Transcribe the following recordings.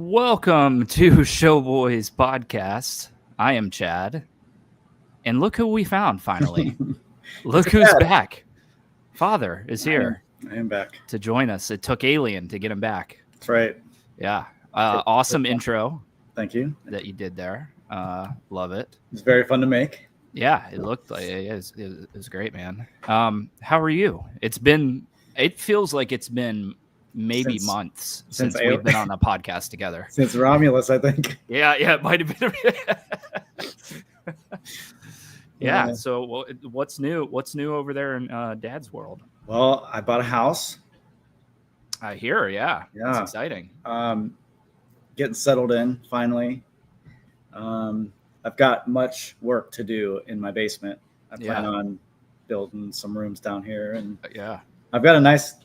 Welcome to Showboys Podcast. I am Chad. And look who we found finally. Look who's back. Father is here. I am back to join us. It took Alien to get him back. That's right. Yeah. Awesome intro. Thank you. That you did there. Love it. It's very fun to make. Yeah, it looked like it was great, man. How are you? It feels like it's been maybe months since we've been on a podcast together. Since Romulus, I think. Yeah, it might have been. Yeah. So what's new? What's new over there in Dad's world? Well, I bought a house. I hear, yeah. It's exciting. Getting settled in finally. I've got much work to do in my basement. I plan on building some rooms down here, and I've got a nice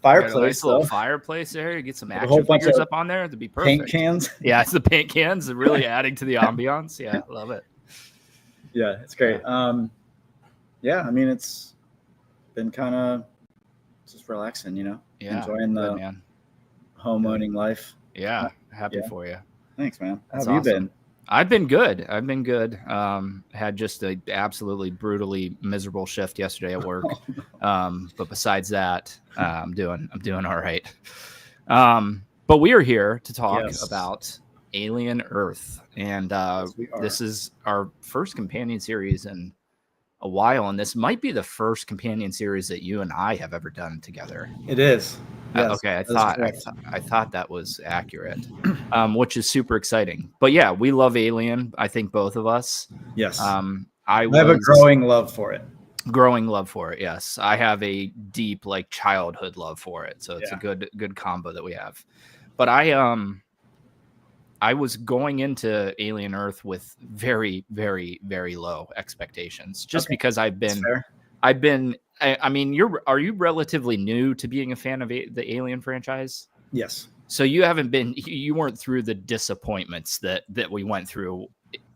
fireplace. Nice little fireplace there. You get some action figures up on there. That'd be perfect. Paint cans. Yeah, it's the paint cans. Really adding to the ambiance. Yeah, love it. Yeah, it's great. I mean, it's been kind of just relaxing, enjoying the home owning life. Yeah, happy for you. Thanks, man. That's How have you been? I've been good. Had just a absolutely brutally miserable shift yesterday at work. But besides that, I'm doing all right. But we are here to talk about Alien Earth, and this is our first companion series in a while, and this might be the first companion series that you and I have ever done together. It is. Yes, okay, I thought that was accurate, which is super exciting. But yeah, we love Alien. I think both of us. Yes. I have a growing love for it. Growing love for it. Yes, I have a deep childhood love for it. So it's a good combo that we have. But I was going into Alien Earth with very, very, very low expectations, just because I've been. I mean, are you relatively new to being a fan of the Alien franchise? Yes. So you weren't through the disappointments that we went through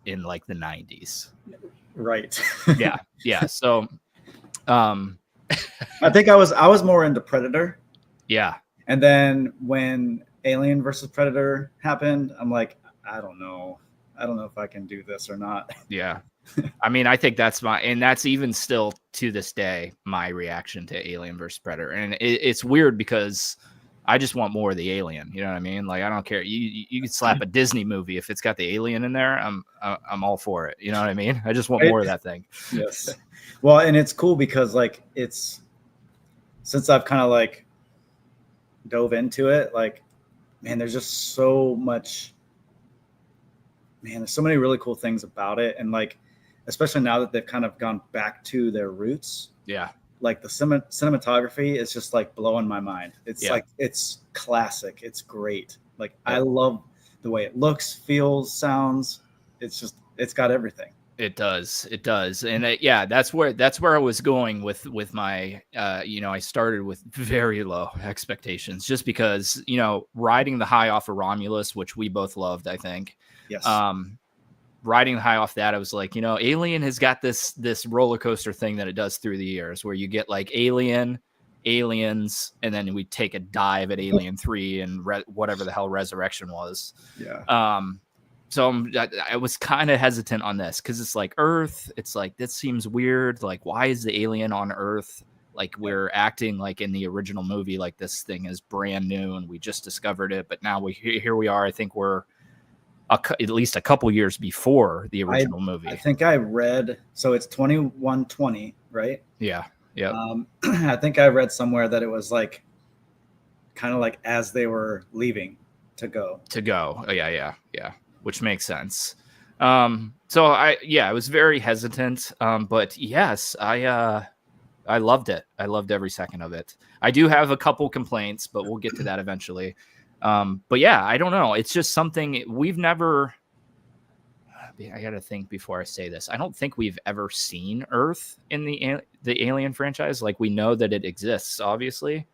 in the 90s. Right. Yeah. So, I think I was more into Predator. Yeah. And then when Alien versus Predator happened, I'm like, I don't know if I can do this or not. Yeah. I mean, I think that's even still to this day, my reaction to Alien versus Predator. And it's weird because I just want more of the Alien. You know what I mean? I don't care. You could slap a Disney movie. If it's got the Alien in there, I'm all for it. You know what I mean? I just want more of that thing. Yes. Well, and it's cool because it's, since I've kind of dove into it, man, there's just so much, there's so many really cool things about it. And especially now that they've kind of gone back to their roots. Yeah. The cinematography is just blowing my mind. It's it's classic. It's great. I love the way it looks, feels, sounds. It's got everything. It does. And that's where I was going with my, I started with very low expectations just because, riding the high off of Romulus, which we both loved, I think. Yes. Riding the high off that, I was like, Alien has got this roller coaster thing that it does through the years where you get Alien, Aliens, and then we take a dive at Alien 3 and whatever the hell Resurrection was. Yeah. So I was kind of hesitant on this because it's Earth. It's this seems weird. Why is the alien on Earth? We're acting in the original movie, this thing is brand new and we just discovered it. But now here we are. I think we're at least a couple years before the original movie. I think I read, so it's 2120, right? Yeah. Yeah. I think I read somewhere that it was kind of as they were leaving to go. Oh, yeah. Which makes sense. So I was very hesitant. But yes, I loved it. I loved every second of it. I do have a couple complaints, but we'll get to that eventually. But yeah, I don't know. It's just something we've never. I got to think before I say this. I don't think we've ever seen Earth in the Alien franchise. We know that it exists. Obviously,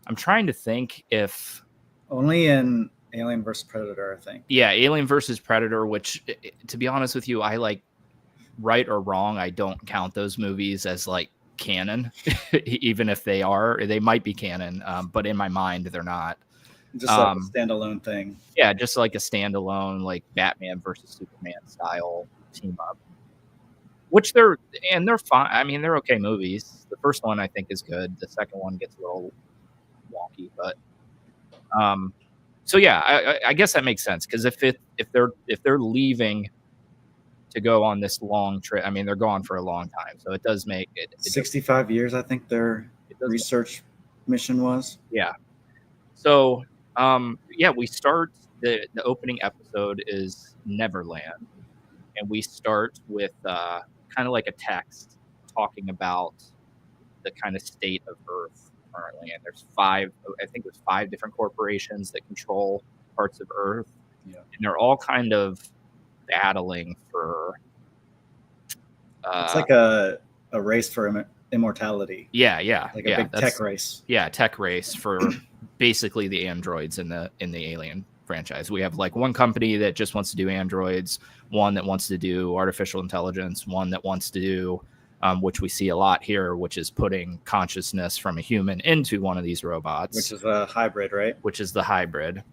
I'm trying to think if only in Alien versus Predator, I think. Yeah, Alien versus Predator. Which, to be honest with you, I right or wrong, I don't count those movies as canon, even if they might be canon. But in my mind, they're not. Just like a standalone thing. Yeah, just like a standalone, like Batman versus Superman style team up. Which they're fine. I mean, they're okay movies. The first one I think is good. The second one gets a little wonky, but so yeah, I guess that makes sense because if they're leaving to go on this long trip, I mean, they're gone for a long time, so it does make it 65 years, I think their research mission was. Yeah. So yeah, we start the opening episode is Neverland, and we start with kind of like a text talking about the kind of state of Earth currently. And there's I think there's 5 different corporations that control parts of Earth. Yeah. And they're all kind of battling for. It's like a race for immortality. Yeah. Like a big tech race. Yeah, tech race for basically the androids in the Alien franchise. We have like one company that just wants to do androids, one that wants to do artificial intelligence, one that wants to do which we see a lot here, which is putting consciousness from a human into one of these robots, which is a hybrid, right? Which is the hybrid.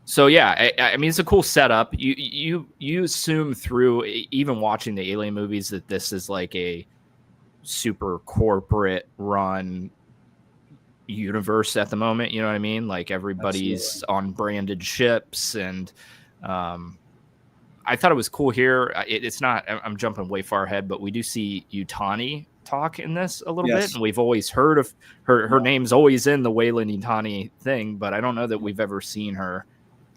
So yeah, I mean, it's a cool setup. You assume through even watching the Alien movies that this is like a super corporate run universe at the moment. You know what I mean? Like everybody's on branded ships, and I thought it was cool here. It's not. I'm jumping way far ahead, but we do see Yutani talk in this a little bit, and we've always heard of her. Her name's always in the Weyland Yutani thing, but I don't know that we've ever seen her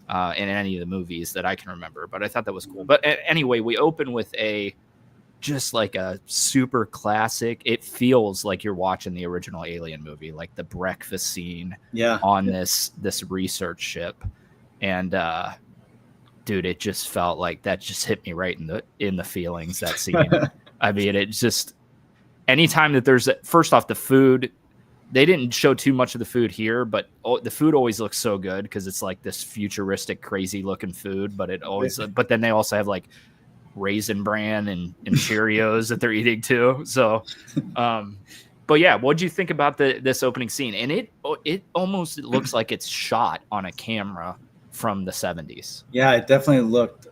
in any of the movies that I can remember. But I thought that was cool. But anyway, we open with just like a super classic. It feels like you're watching the original Alien movie, like the breakfast scene on this research ship, and dude, it just felt like that just hit me right in the feelings, that scene. I mean, it just, anytime that there's first off, the food, they didn't show too much of the food here, but the food always looks so good because it's like this futuristic, crazy looking food, but but then they also have like Raisin Bran and Cheerios that they're eating too. So, but yeah, what'd you think about this opening scene? And it almost looks like it's shot on a camera from the 70s. Yeah, it definitely looked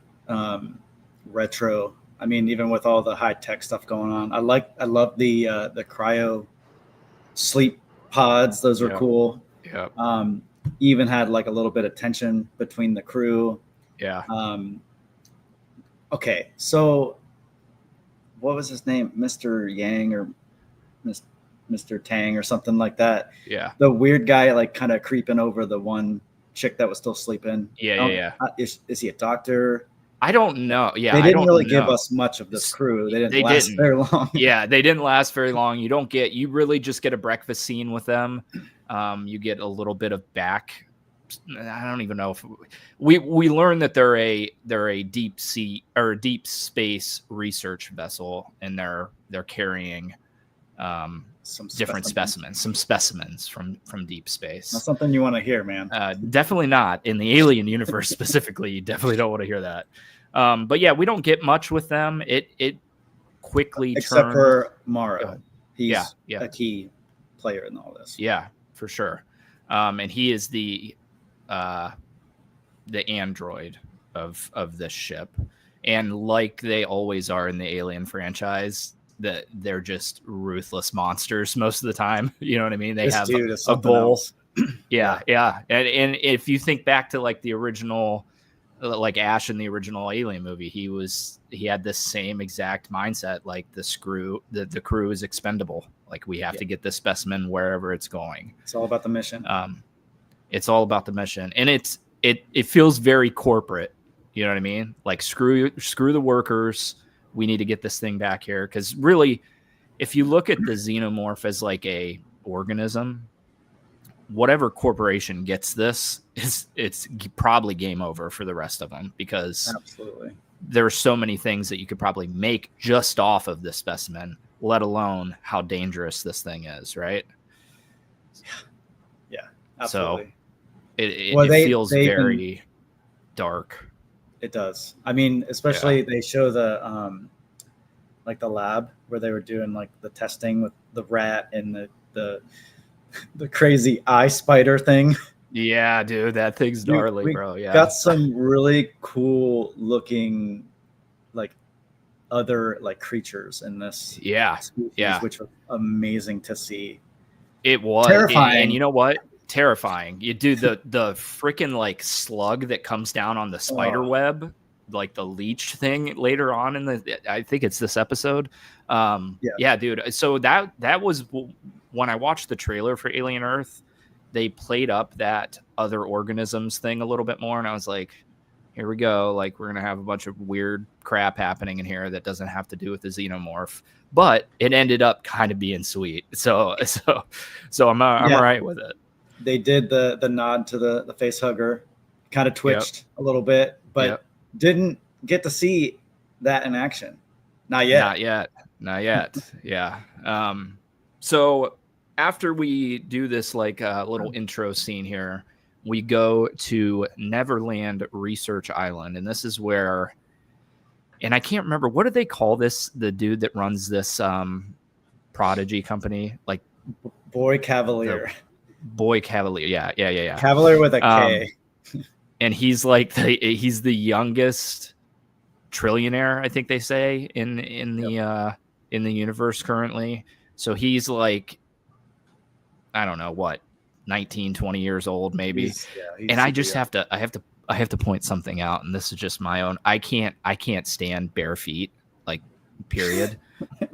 retro. I mean, even with all the high tech stuff going on, I love the cryo sleep pods. Those were cool. Yeah. Even had like a little bit of tension between the crew. Yeah. Okay, so what was his name? Mr. Yang or Mr. Tang or something like that. Yeah. The weird guy like kind of creeping over the one chick that was still sleeping. Yeah. Is he a doctor? I don't know. Yeah, they didn't really give us much of this crew. They didn't last very long. Yeah, they didn't last very long. You really just get a breakfast scene with them. You get a little bit of back. I don't even know if we learn that they're a deep sea or deep space research vessel, and they're carrying some different specimens from deep space. Not something you want to hear, man. Definitely not in the Alien universe specifically. You definitely don't want to hear that. But yeah, we don't get much with them. It quickly except for Morrow. He's a key player in all this. Yeah, for sure. And he is the android of this ship, and like they always are in the Alien franchise, that they're just ruthless monsters most of the time. You know what I mean? They have a goal. Yeah. And if you think back to like the original, like Ash in the original Alien movie, he had this same exact mindset. Like the crew is expendable. Like we have to get this specimen wherever it's going. It's all about the mission. It's all about the mission, and it feels very corporate. You know what I mean? Like screw the workers. We need to get this thing back here, because really, if you look at the xenomorph as like a organism, whatever corporation gets this, it's probably game over for the rest of them, because absolutely there are so many things that you could probably make just off of this specimen, let alone how dangerous this thing is, right? Yeah, absolutely. So it feels very dark. It does. I mean, especially they show the like the lab where they were doing like the testing with the rat and the crazy eye spider thing. Yeah, dude, that thing's gnarly, we bro. Yeah. got some really cool looking like other like creatures in this Yeah. species, Yeah. which was amazing to see. It was. And Terrifying. you know what? Terrifying. You do the freaking like slug that comes down on the spider Oh, web, like the leech thing later on in the I think it's this episode. yeah. Yeah, dude. So that was when I watched the trailer for Alien Earth, they played up that other organisms thing a little bit more, and I was like, here we go. Like, we're gonna have a bunch of weird crap happening in here that doesn't have to do with the xenomorph, but it ended up kind of being sweet. So I'm all right with it. They did the nod to the face hugger, kind of Yep. twitched a little bit, but Yep. didn't get to see that in action. Not yet. Not yet. Yeah. So after we do this like little intro scene here, we go to Neverland Research Island, and this is where, and I can't remember, what do they call this? The dude that runs this Prodigy company, like Boy Cavalier. Boy Cavalier. Yeah. Cavalier with a K. And he's like he's the youngest trillionaire, I think they say in the universe currently. So he's like, I don't know what, 19, 20 years old maybe. He's and I just have to point something out, and this is just my own. I can't stand bare feet, like, period.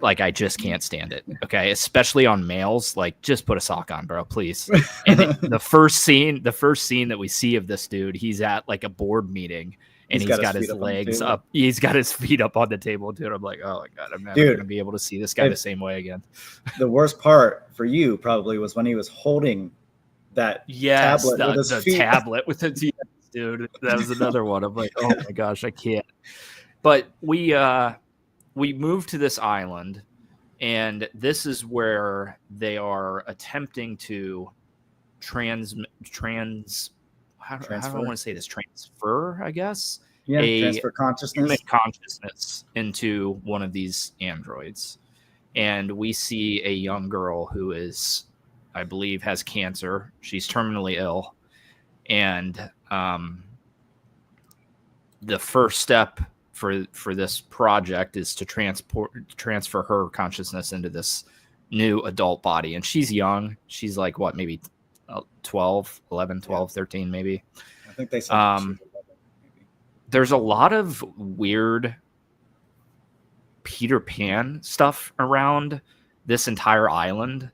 Like, I just can't stand it. Okay, especially on males. Like, just put a sock on, bro, please. And the first scene that we see of this dude, he's at like a board meeting, and he's got his legs up. He's got his feet up on the table, dude. I'm like, oh my god, I'm never gonna be able to see this guy the same way again. The worst part for you probably was when he was holding that tablet with his feet. Tablet with the dude. That was another one. I'm like, oh my gosh, I can't. But we moved to this island, and this is where they are attempting to transfer, I want to say this, transfer, I guess. Yeah, transfer consciousness into one of these androids. And we see a young girl who is, I believe, has cancer. She's terminally ill. And the first step for this project is to transfer her consciousness into this new adult body. And she's young. She's like, what, maybe 12, 13 maybe. I think they said 11, maybe. There's a lot of weird Peter Pan stuff around this entire island.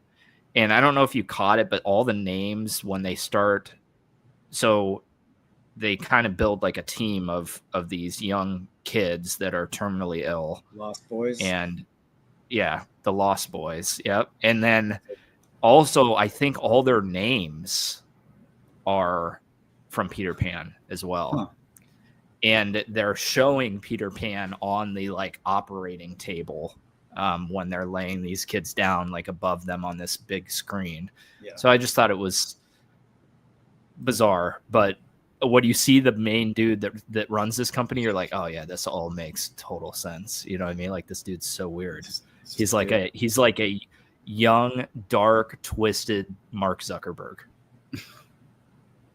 And I don't know if you caught it, but all the names when they start, so they kind of build like a team of these young kids that are terminally ill. Lost Boys. And yeah, the Lost Boys. Yep. And then also, I think all their names are from Peter Pan as well. Huh. And they're showing Peter Pan on the like operating table when they're laying these kids down like above them on this big screen. Yeah. So I just thought it was bizarre. But when you see the main dude that runs this company, you're like, oh yeah, this all makes total sense. You know what I mean? Like, this dude's so weird. He's like a young, dark, twisted Mark Zuckerberg.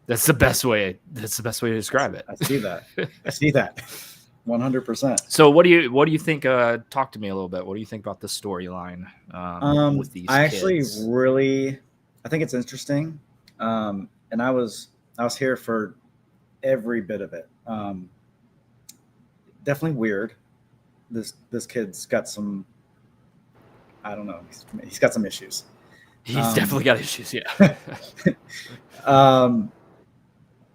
That's the best way to describe it. I see that. 100%. So what do you think? Talk to me a little bit. What do you think about the storyline with these I kids? Actually I think it's interesting. And I was here for every bit of it. Definitely weird. This kid's got some, I don't know, he's got some issues. He's definitely got issues, yeah.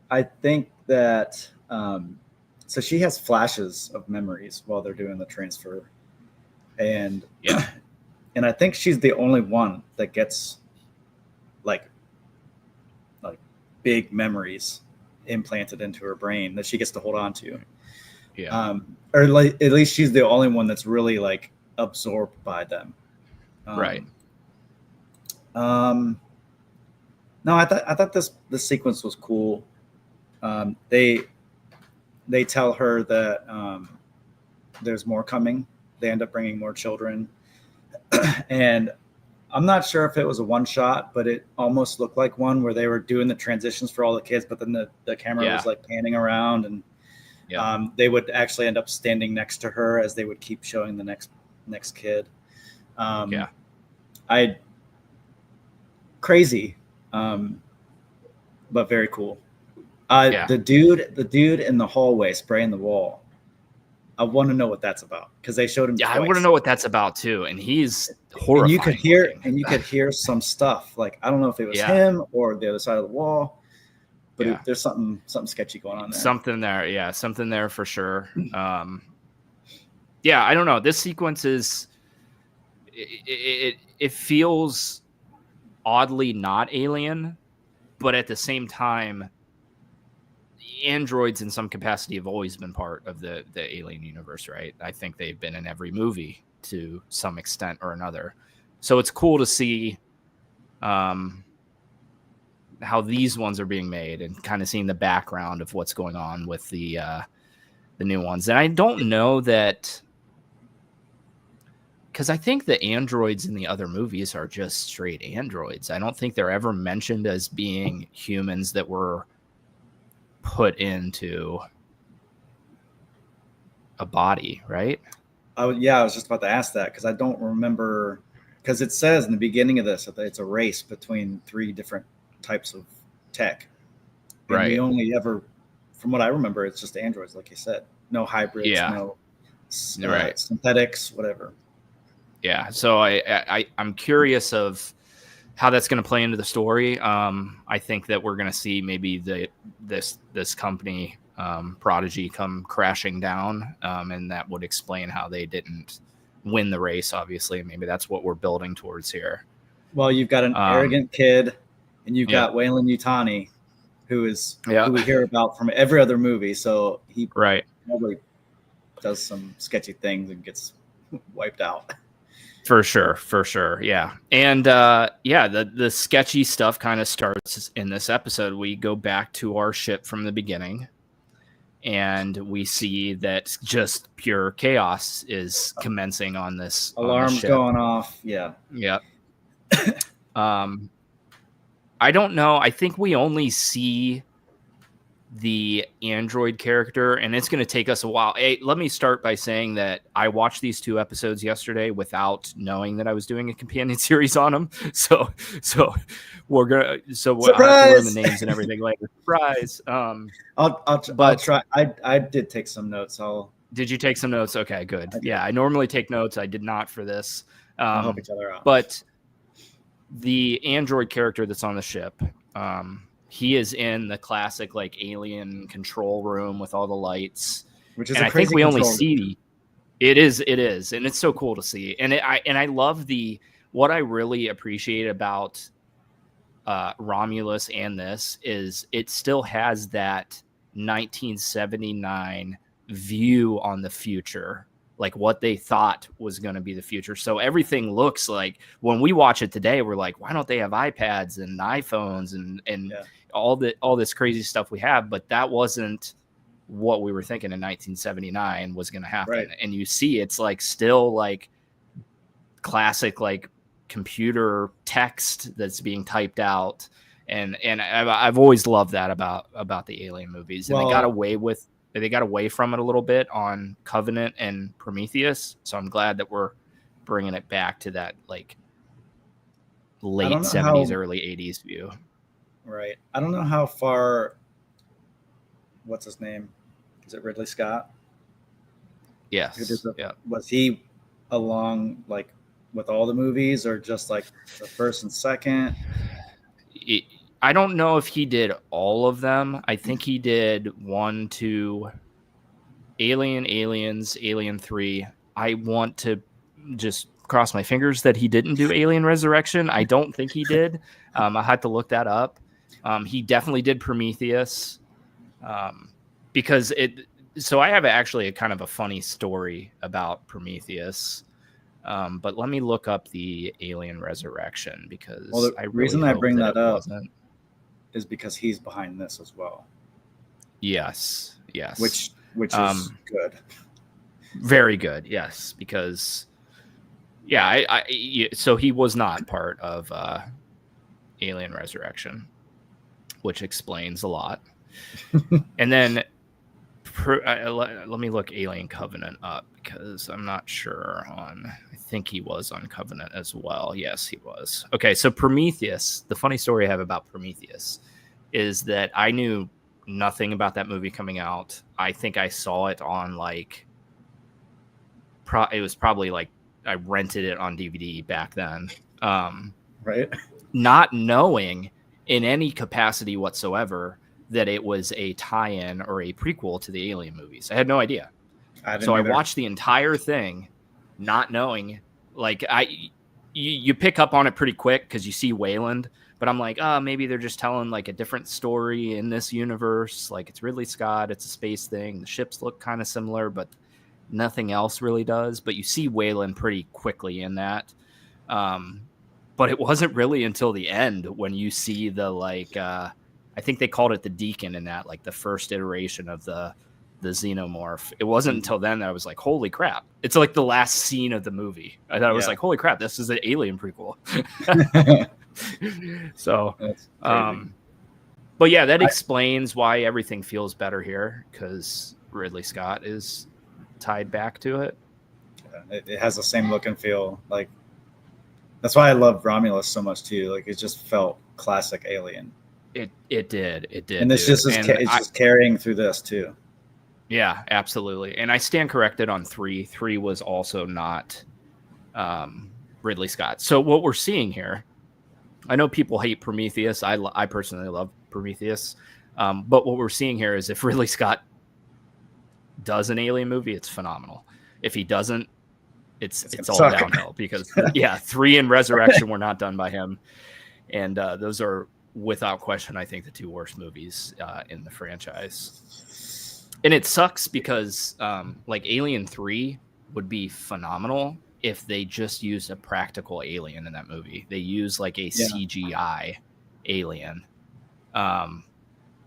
I think that so she has flashes of memories while they're doing the transfer, and yeah, and I think she's the only one that gets like big memories implanted into her brain that she gets to hold on to. Yeah, or like at least she's the only one that's really like absorbed by them. Right. No, I thought this sequence was cool. They tell her that there's more coming. They end up bringing more children, and I'm not sure if it was a one shot, but it almost looked like one where they were doing the transitions for all the kids, but then the camera was like panning around, and they would actually end up standing next to her as they would keep showing the next kid. Crazy, but very cool. The dude in the hallway spraying the wall. I want to know what that's about because they showed him. Yeah, twice. I want to know what that's about too. And he's horrifying. And you could hear some stuff. Like I don't know if it was him or the other side of the wall, but there's something sketchy going on there. Something there for sure. I don't know. This sequence is it feels oddly not Alien, but at the same time, androids in some capacity have always been part of the Alien universe, right? I think they've been in every movie to some extent or another. So it's cool to see how these ones are being made and kind of seeing the background of what's going on with the new ones. And I don't know that, because I think the androids in the other movies are just straight androids. I don't think they're ever mentioned as being humans that were put into a body, right? I was just about to ask that because I don't remember, because it says in the beginning of this that it's a race between 3 different types of tech. And we only ever, from what I remember, it's just androids, like you said. No hybrids, no synthetics, whatever. Yeah, so I'm curious of how that's going to play into the story. I think that we're going to see maybe this company, Prodigy, come crashing down, and that would explain how they didn't win the race, obviously. Maybe that's what we're building towards here. Well, you've got an arrogant kid, and you've got Wayland Yutani, who we hear about from every other movie, so he probably does some sketchy things and gets wiped out. For sure. Yeah. And the sketchy stuff kind of starts in this episode. We go back to our ship from the beginning and we see that just pure chaos is commencing on this. Alarms going off. Yeah. Yeah. I don't know. I think we only see the android character, and it's going to take us a while. Hey, let me start by saying that I watched these 2 episodes yesterday without knowing that I was doing a companion series on them. So we'll have to learn the names and everything later. Surprise. I'll try. I did take some notes. Did you take some notes? Okay, good. Yeah, I normally take notes. I did not for this. We'll help each other out. But the android character that's on the ship, he is in the classic like alien control room with all the lights, which is I think we only see it is, and it's so cool to see. And I love what I really appreciate about Romulus and this is it still has that 1979 view on the future, like what they thought was going to be the future. So everything looks like, when we watch it today, we're like, why don't they have iPads and iPhones and all this crazy stuff we have? But that wasn't what we were thinking in 1979 was going to happen. Right. And you see, it's like still like classic, like computer text that's being typed out. And I've always loved that about the Alien movies. And they got away from it a little bit on Covenant and Prometheus. So I'm glad that we're bringing it back to that like late 70s, early 80s view. Right. I don't know how far, what's his name? Is it Ridley Scott? Yes. Was he along like with all the movies or just like the first and second? I don't know if he did all of them. I think he did 1, 2, Alien, Aliens, Alien 3. I want to just cross my fingers that he didn't do Alien Resurrection. I don't think he did. I had to look that up. He definitely did Prometheus because so I have actually a kind of a funny story about Prometheus. But let me look up the Alien Resurrection because the reason I bring that up is because he's behind this as well. Yes. Which is good. Very good, yes, because Yeah, so he was not part of Alien Resurrection, which explains a lot. And then let me look Alien Covenant up because I'm not sure on. I think he was on Covenant as well. Yes, he was. Okay, so Prometheus. The funny story I have about Prometheus is that I knew nothing about that movie coming out. I think I saw it on like. It was probably like I rented it on DVD back then. Right. Not knowing in any capacity whatsoever that it was a tie-in or a prequel to the Alien movies. I had no idea. So I watched the entire thing not knowing. Like you pick up on it pretty quick because you see Wayland, but I'm like, maybe they're just telling like a different story in this universe. Like it's Ridley Scott, it's a space thing. The ships look kind of similar, but nothing else really does. But you see Wayland pretty quickly in that. But it wasn't really until the end when you see the like I think they called it the Deacon in that, like the first iteration of the xenomorph. It wasn't until then that I was like, holy crap. It's like the last scene of the movie. I thought it was like, holy crap, this is an Alien prequel. So but yeah, that explains why everything feels better here, because Ridley Scott is tied back to it. It has the same look and feel. Like that's why I love Romulus so much too. Like it just felt classic Alien. It did. And this just just carrying through this too. Yeah, absolutely. And I stand corrected on 3. 3 was also not Ridley Scott. So what we're seeing here, I know people hate Prometheus. I personally love Prometheus. But what we're seeing here is if Ridley Scott does an Alien movie, it's phenomenal. If he doesn't, it's all downhill because 3 and Resurrection were not done by him. And those are without question, I think, the 2 worst movies in the franchise. And it sucks because like Alien 3 would be phenomenal if they just used a practical alien in that movie. They use like a CGI alien. And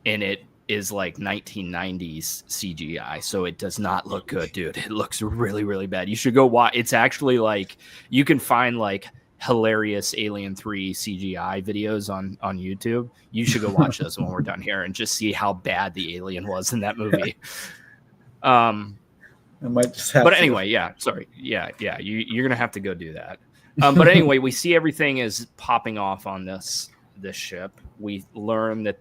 it is like 1990s CGI. So it does not look good, dude. It looks really, really bad. You should go watch. It's actually like you can find like hilarious Alien 3 CGI videos on YouTube. You should go watch those when we're done here and just see how bad the alien was in that movie. I might just have but anyway, you're gonna have to go do that. But anyway, we see everything is popping off on this ship. We learn that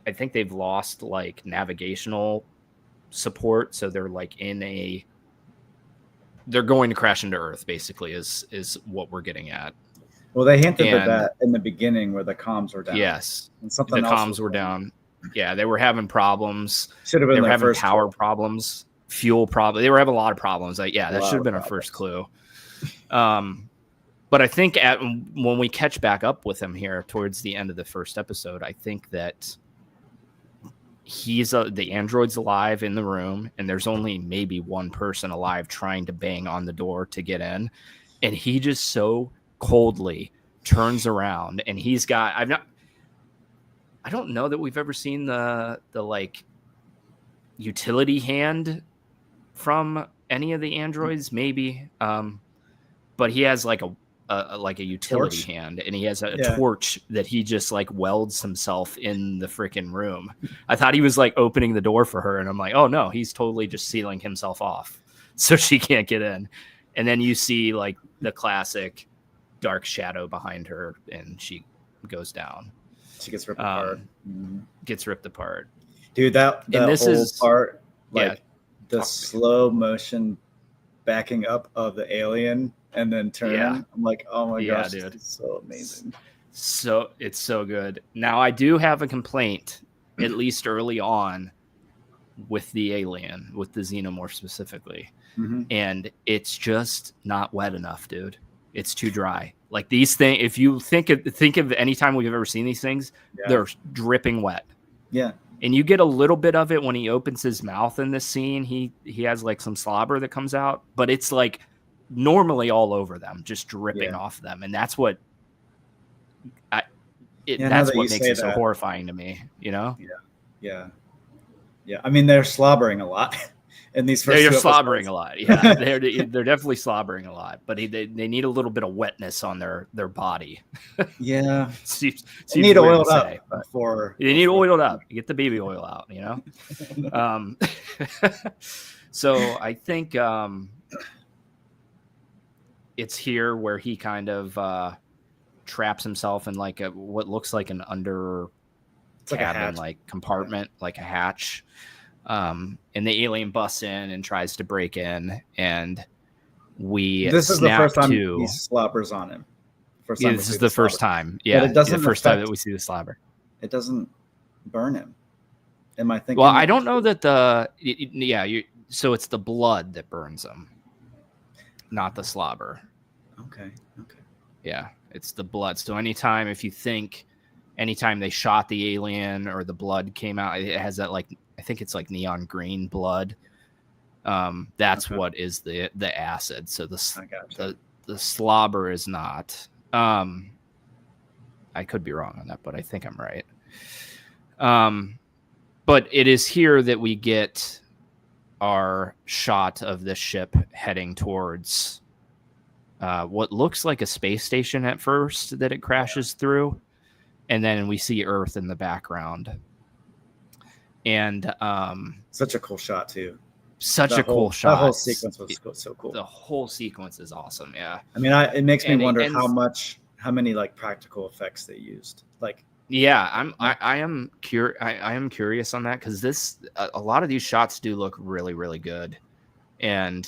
I think they've lost like navigational support, so they're like they're going to crash into Earth, basically, is what we're getting at. Well, they hinted at that in the beginning where the comms were down. Yes. And something the comms were down. Yeah, they were having problems. Should have been they were having first power problems, fuel problems. They were having a lot of problems. Like, that should have been our first clue. But I think when we catch back up with him here towards the end of the first episode, I think that the android's alive in the room, and there's only maybe one person alive trying to bang on the door to get in, and he just so coldly turns around, and he's got I don't know that we've ever seen the like utility hand from any of the androids, maybe, but he has like a utility hand, and he has a torch that he just like welds himself in the freaking room. I thought he was like opening the door for her, and I'm like, oh no, he's totally just sealing himself off so she can't get in. And then you see like the classic dark shadow behind her, and she goes down. She gets ripped apart. Gets ripped apart. Dude, that this whole part, like the slow motion backing up of the alien and then turn. I'm like, oh my gosh, dude, it's so amazing. So it's so good. Now I do have a complaint, at least early on, with the alien, with the xenomorph specifically, and it's just not wet enough, dude. It's too dry. Like these things, if you think of any time we've ever seen these things, they're dripping wet. Yeah. And you get a little bit of it when he opens his mouth in this scene. He has like some slobber that comes out, but it's like normally all over them, just dripping off them. And that's what that's what makes it so horrifying to me, you know? Yeah. I mean, they're slobbering a lot. in these first they're two slobbering episodes. a lot. Yeah, they're definitely slobbering a lot, but they need a little bit of wetness on their body. Yeah, seems they need weird oiled to up say, but before they need oiled up. You get the baby oil out, you know. So I think it's here where he kind of traps himself in like what looks like an under cabin, like compartment, like a hatch. And the alien busts in and tries to break in, and this is the first time he slobbers on him. This is the first time. Yeah, but it doesn't the first time that we see the slobber. It doesn't burn him. Am I thinking? Well, I don't know that so it's the blood that burns him, not the slobber. Okay. Yeah, it's the blood. So anytime they shot the alien or the blood came out, it has that like, I think it's like neon green blood. That's what is the acid. So the slobber is not. I could be wrong on that, but I think I'm right. But it is here that we get our shot of the ship heading towards what looks like a space station at first that it crashes through. And then we see Earth in the background. And such a cool shot too. Cool shot. That whole sequence was so cool. The whole sequence is awesome. Yeah. I mean, it makes me wonder how many like practical effects they used. Like, yeah, I am curious on that, because a lot of these shots do look really, really good, and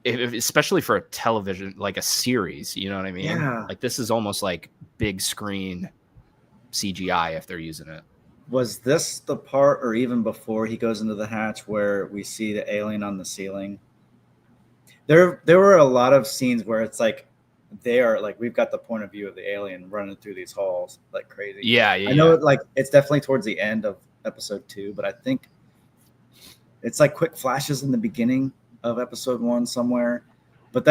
especially for a television, like a series, you know what I mean? Yeah. Like this is almost like big screen CGI if they're using it. Was this the part, or even before he goes into the hatch, where we see the alien on the ceiling? There were a lot of scenes where it's like they are like, we've got the point of view of the alien running through these halls like crazy. Yeah. I know like it's definitely towards the end of episode 2, but I think it's like quick flashes in the beginning of episode 1 somewhere. But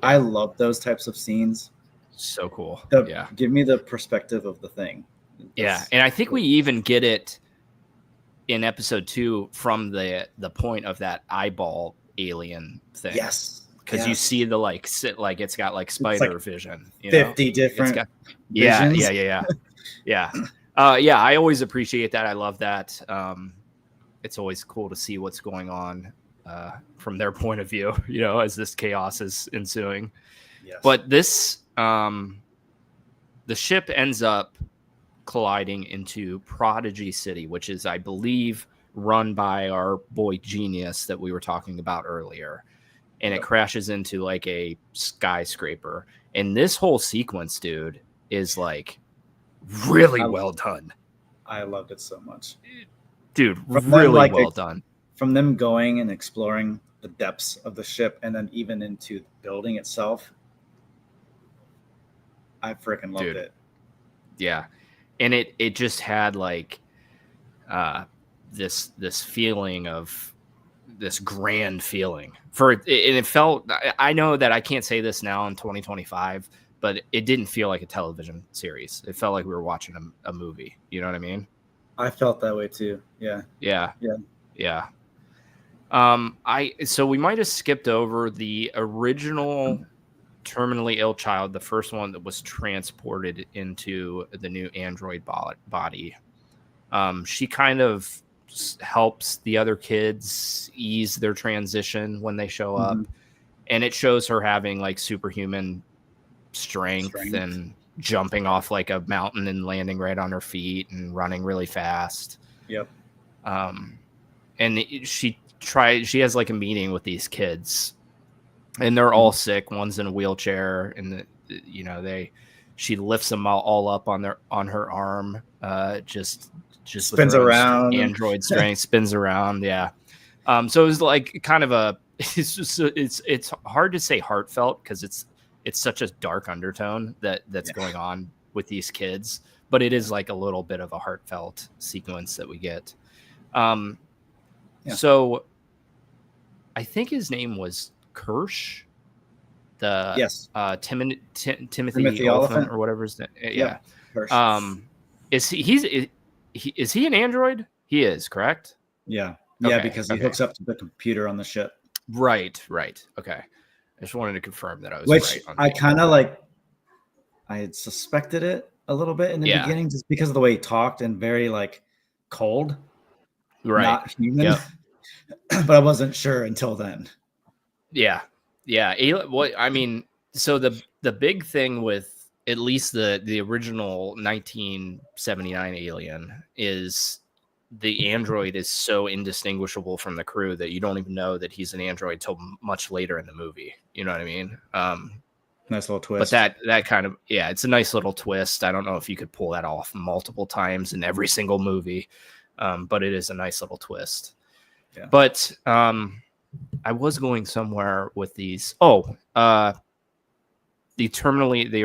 I love those types of scenes. So cool. Give me the perspective of the thing. And I think we even get it in episode 2 from the point of that eyeball alien thing. Yes, because you see the it's got like spider vision. 50 different. Visions. Yeah. I always appreciate that. I love that. It's always cool to see what's going on from their point of view. As this chaos is ensuing. Yes. But this the ship ends up colliding into Prodigy City, which is, I believe, run by our boy Genius that we were talking about earlier. And it crashes into like a skyscraper. And this whole sequence, dude, is like really well done. I loved it so much. Dude, really well done. From them going and exploring the depths of the ship and then even into the building itself, I freaking loved it. Yeah. And it just had like this feeling of this grand feeling and it felt, I know that I can't say this now in 2025, but it didn't feel like a television series. It felt like we were watching a movie. You know what I mean? I felt that way too. Yeah. So we might have skipped over the original terminally ill child, the first one that was transported into the new android body. She kind of helps the other kids ease their transition when they show up, and it shows her having like superhuman strength and jumping off like a mountain and landing right on her feet and running really fast. Yep. And she has like a meeting with these kids, and they're all sick. One's in a wheelchair, and she lifts them all up on her arm. Just spins around. Android strength spins around. Yeah. So it was like kind of it's hard to say heartfelt because it's such a dark undertone that's going on with these kids, but it is like a little bit of a heartfelt sequence that we get. So I think his name was Kirsch, Timothy Elephant or whatever his name. Yeah. Kirsch. Is he an android? He is, correct? Yeah. Okay, Because he okay. hooks up to the computer on the ship. Right. Okay. I just wanted to confirm that I was Which right on I the kind of like. I had suspected it a little bit in the beginning, just because of the way he talked and very like cold, not human. Yep. But I wasn't sure until then. Yeah. What I mean, so the big thing with at least the original 1979 Alien is the android is so indistinguishable from the crew that you don't even know that he's an android till much later in the movie. You know what I mean? Nice little twist. But that kind of, it's a nice little twist. I don't know if you could pull that off multiple times in every single movie, but it is a nice little twist. Yeah. But I was going somewhere with these. The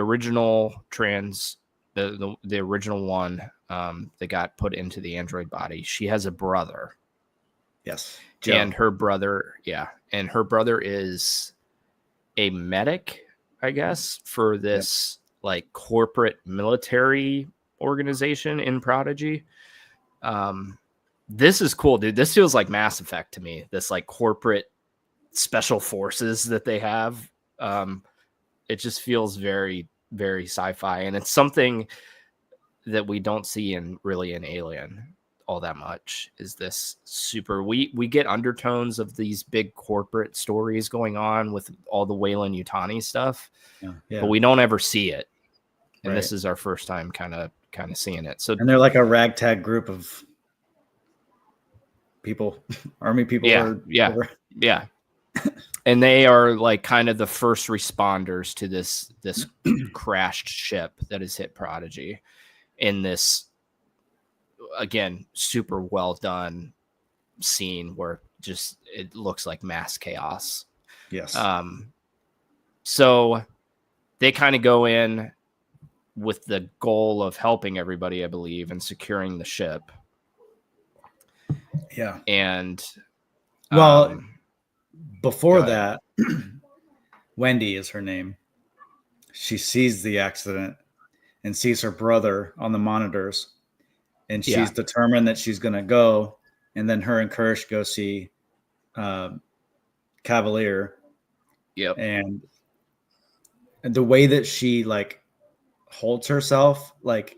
original the original one that got put into the android body. She has a brother. Yes, Joe. And her brother is a medic, I guess, for this like corporate military organization in Prodigy. This is cool, dude. This feels like Mass Effect to me. This like corporate special forces that they have. It just feels very, very sci-fi, and it's something that we don't see in Alien all that much. Is this super? We get undertones of these big corporate stories going on with all the Weyland-Yutani stuff, but we don't ever see it. And this is our first time kind of seeing it. So, and they're like a ragtag group of people, army people. Yeah. And they are like kind of the first responders to this crashed ship that has hit Prodigy in this, again, super well done scene where just it looks like mass chaos. Yes. So they kind of go in with the goal of helping everybody, I believe, and securing the ship. Yeah. And before that, Wendy is her name. She sees the accident and sees her brother on the monitors, and she's determined that she's going to go. And then her and Kirsch go see Cavalier. Yep. And the way that she like holds herself, like,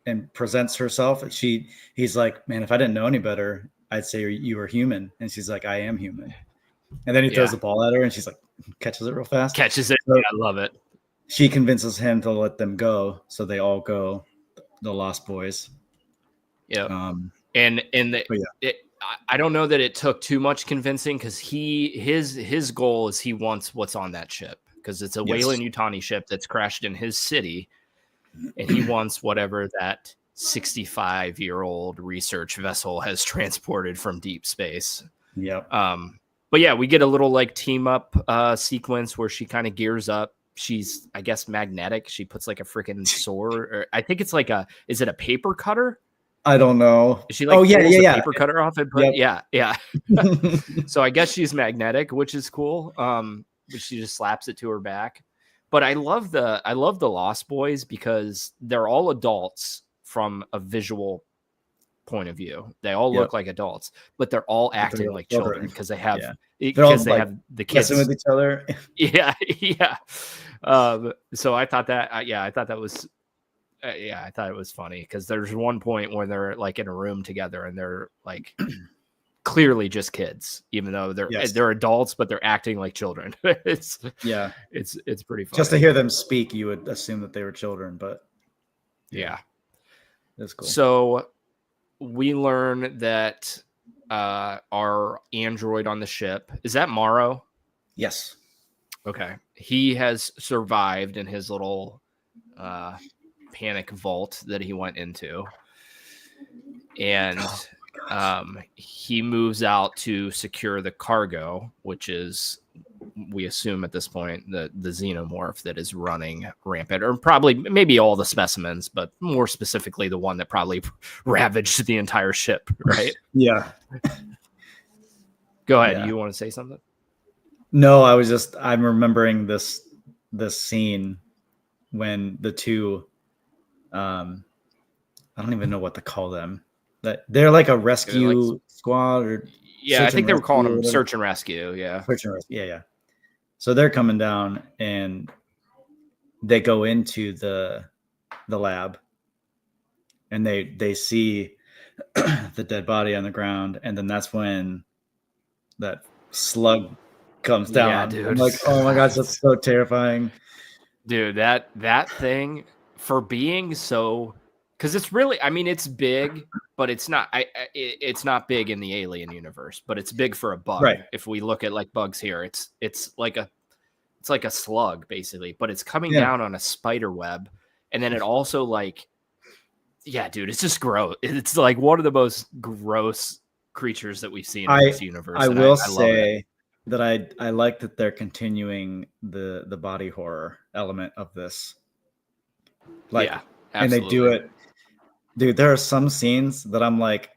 and presents herself, he's like, man, if I didn't know any better, I'd say you were human. And she's like, I am human. And then he throws the ball at her, and she's like, catches it real fast. Catches it. So I love it. She convinces him to let them go, so they all go. The Lost Boys. Yeah. I don't know that it took too much convincing, because his goal is he wants what's on that ship, because it's a Weyland-Yutani ship that's crashed in his city, and he wants whatever that 65-year-old research vessel has transported from deep space. Yep. But yeah, we get a little like team up sequence where she kind of gears up. She's, I guess, magnetic. She puts like a freaking sword, or I think it's like is it a paper cutter? I don't know. Is she like the paper cutter off and put, yeah. So I guess she's magnetic, which is cool. But she just slaps it to her back. But I love the Lost Boys, because they're all adults from a visual point of view. They all look like adults, but they're all acting like children, because they have have the kids with each other. Yeah. So I thought that I thought it was funny, because there's one point where they're like in a room together and they're like clearly just kids, even though they're adults, but they're acting like children. It's pretty funny. Just to hear them speak, you would assume that they were children, but that's cool. So we learn that our android on the ship, is that Morrow? Yes. Okay. He has survived in his little panic vault that he went into. And he moves out to secure the cargo, which is, we assume at this point, the xenomorph that is running rampant, or probably maybe all the specimens, but more specifically the one that probably ravaged the entire ship, right? Yeah. Go ahead. Yeah. You want to say something? No, I'm remembering this scene when the two, I don't even know what to call them. that they're like a rescue squad or yeah, I think they were calling them whatever. search and rescue. Yeah. Search and rescue. Yeah. So they're coming down and they go into the lab and they see the dead body on the ground, and then that's when that slug comes down. Yeah, dude. I'm like, oh my gosh, that's so terrifying. Dude, that thing, for being so, because it's really, I mean, it's big, but it's not. It's not big in the Alien universe, but it's big for a bug. Right. If we look at like bugs here, it's like a slug basically, but it's coming down on a spider web, and then it also like, yeah, dude, it's just gross. It's like one of the most gross creatures that we've seen in this universe. I will say that I like that they're continuing the body horror element of this. Like, yeah, and they do it, dude. There are some scenes that I'm like,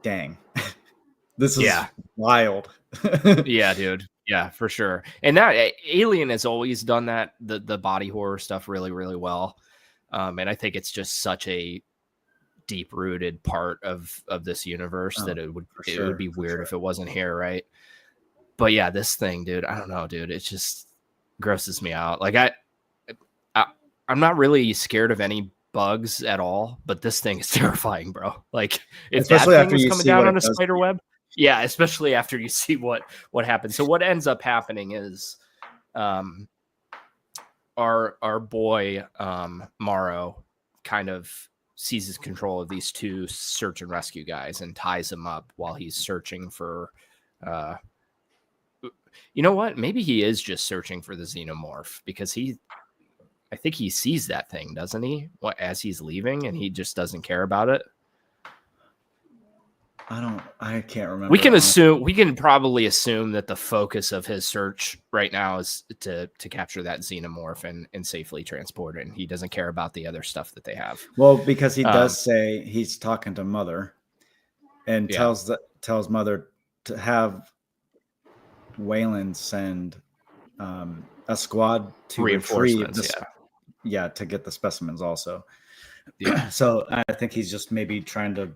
dang, this is wild. Yeah, dude. Yeah, for sure. And that Alien has always done that, the body horror stuff really, really well. And I think it's just such a deep rooted part of this universe that it would be weird if it wasn't here, right? But yeah, this thing, dude, I don't know, dude. It just grosses me out. Like I'm not really scared of any bugs at all, but this thing is terrifying, bro. Like if especially that thing was coming down on a spider web. Yeah, especially after you see what happens. So what ends up happening is our boy Morrow kind of seizes control of these two search and rescue guys and ties them up while he's searching for you know what? Maybe he is just searching for the xenomorph, because I think he sees that thing, doesn't he? As he's leaving, and he just doesn't care about it. I can't remember. We can probably assume that the focus of his search right now is to capture that xenomorph and safely transport it. And he doesn't care about the other stuff that they have. Well, because he does say he's talking to Mother and tells Mother to have Wayland send a squad to retrieve to get the specimens also. Yeah. So I think he's just maybe trying to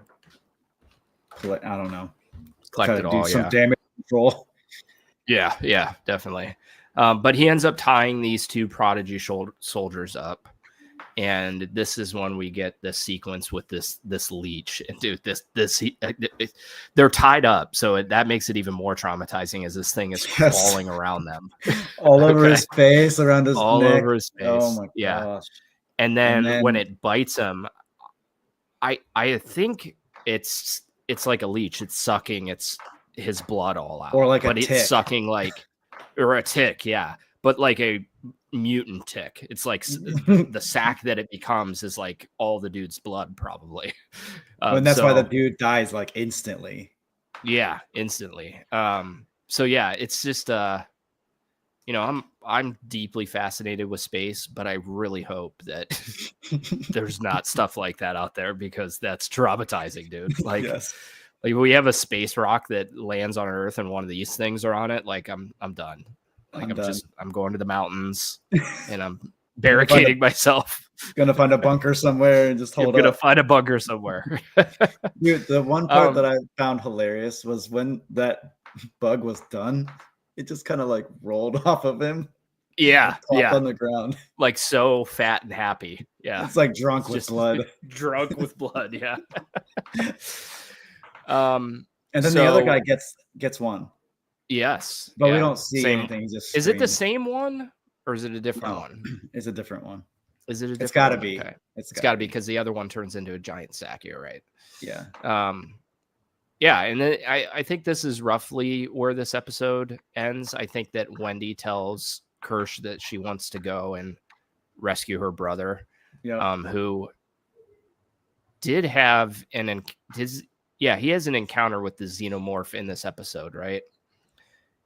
I don't know. Collect it all, some damage control. Yeah, definitely. But he ends up tying these two Prodigy soldiers up, and this is when we get this sequence with this leech. And dude, they're tied up, so that makes it even more traumatizing as this thing is crawling around them, all over his face, around his all neck. over his face. Oh my gosh! And then when it bites him, I think it's like a leech. It's sucking his blood all out. Or like but it's sucking or a tick, yeah. But like a mutant tick. It's like the sack that it becomes is like all the dude's blood, probably. And that's why the dude dies like instantly. Yeah, instantly. So yeah, it's just I'm deeply fascinated with space, but I really hope that there's not stuff like that out there, because that's traumatizing, dude. Like, like we have a space rock that lands on Earth and one of these things are on it. Like I'm done. Like I'm going to the mountains and I'm barricading myself. Gonna find a bunker somewhere and just hold up. Gonna find a bunker somewhere. Dude, the one part that I found hilarious was when that bug was done. It just kind of like rolled off of him. Yeah. On the ground. Like so fat and happy. Yeah. It's like drunk with blood. Drunk with blood, yeah. And then the other guy gets one. Yes. But we don't see anything. Is it the same one or is it a different one? It's a different one. Is it a different It's gotta one? be. Okay. It's gotta be, because the other one turns into a giant sack, you're right. Yeah. Yeah, and then I think this is roughly where this episode ends. I think that Wendy tells Kirsch that she wants to go and rescue her brother, who did have he has an encounter with the xenomorph in this episode, right?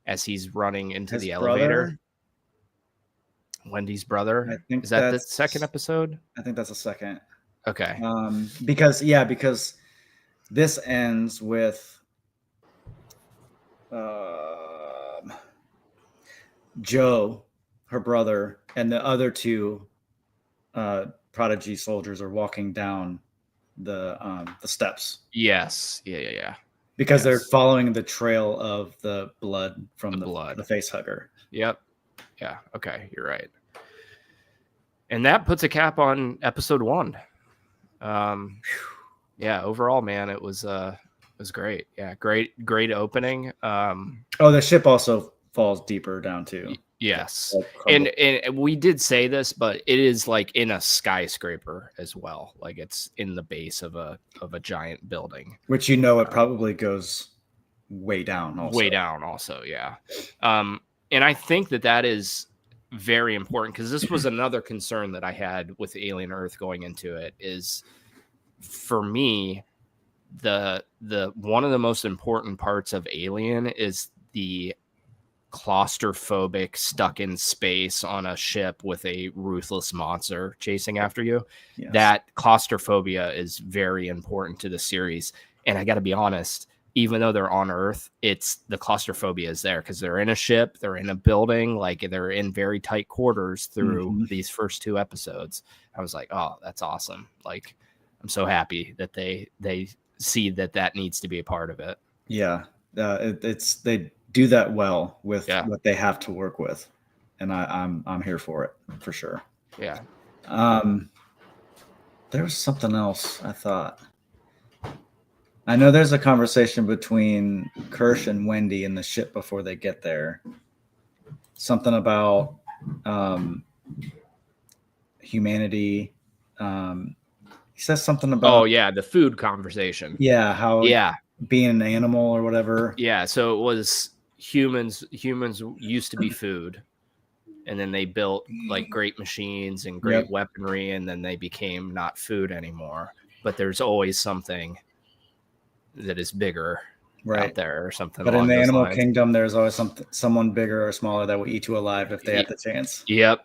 As he's running into the elevator. Wendy's brother. Is that the second episode? I think that's the second. Okay. Because this ends with Joe, her brother, and the other two Prodigy soldiers are walking down the steps. Yes. Yeah. Because they're Yes. following the trail of the blood from blood. the face hugger. Yep. Yeah. Okay. You're right. And that puts a cap on episode 1. Yeah. Overall, man, it was great. Yeah. Great opening. The ship also falls deeper down too. Yes. And we did say this, but it is like in a skyscraper as well. Like it's in the base of a giant building. Which it probably goes way down also. Way down also, yeah. And I think that is very important because this was another concern that I had with Alien Earth going into it is, for me, the one of the most important parts of Alien is the claustrophobic stuck in space on a ship with a ruthless monster chasing after you. Yes. That claustrophobia is very important to the series. And I got to be honest, even though they're on Earth, it's the claustrophobia is there because they're in a ship, they're in a building, like they're in very tight quarters through these first 2 episodes. I was like, oh, that's awesome. Like, I'm so happy that they see that needs to be a part of it. Yeah. They do that well with what they have to work with. And I'm here for it for sure. Yeah. There was something else I thought. I know there's a conversation between Kirsch and Wendy in the ship before they get there. Something about humanity. He says something about the food conversation. Yeah, how being an animal or whatever. Yeah, so it was humans used to be food, and then they built like great machines and great weaponry, and then they became not food anymore. But there's always something that is bigger out there or something. But in the animal kingdom, there's always someone bigger or smaller that will eat you alive if they had the chance. Yep.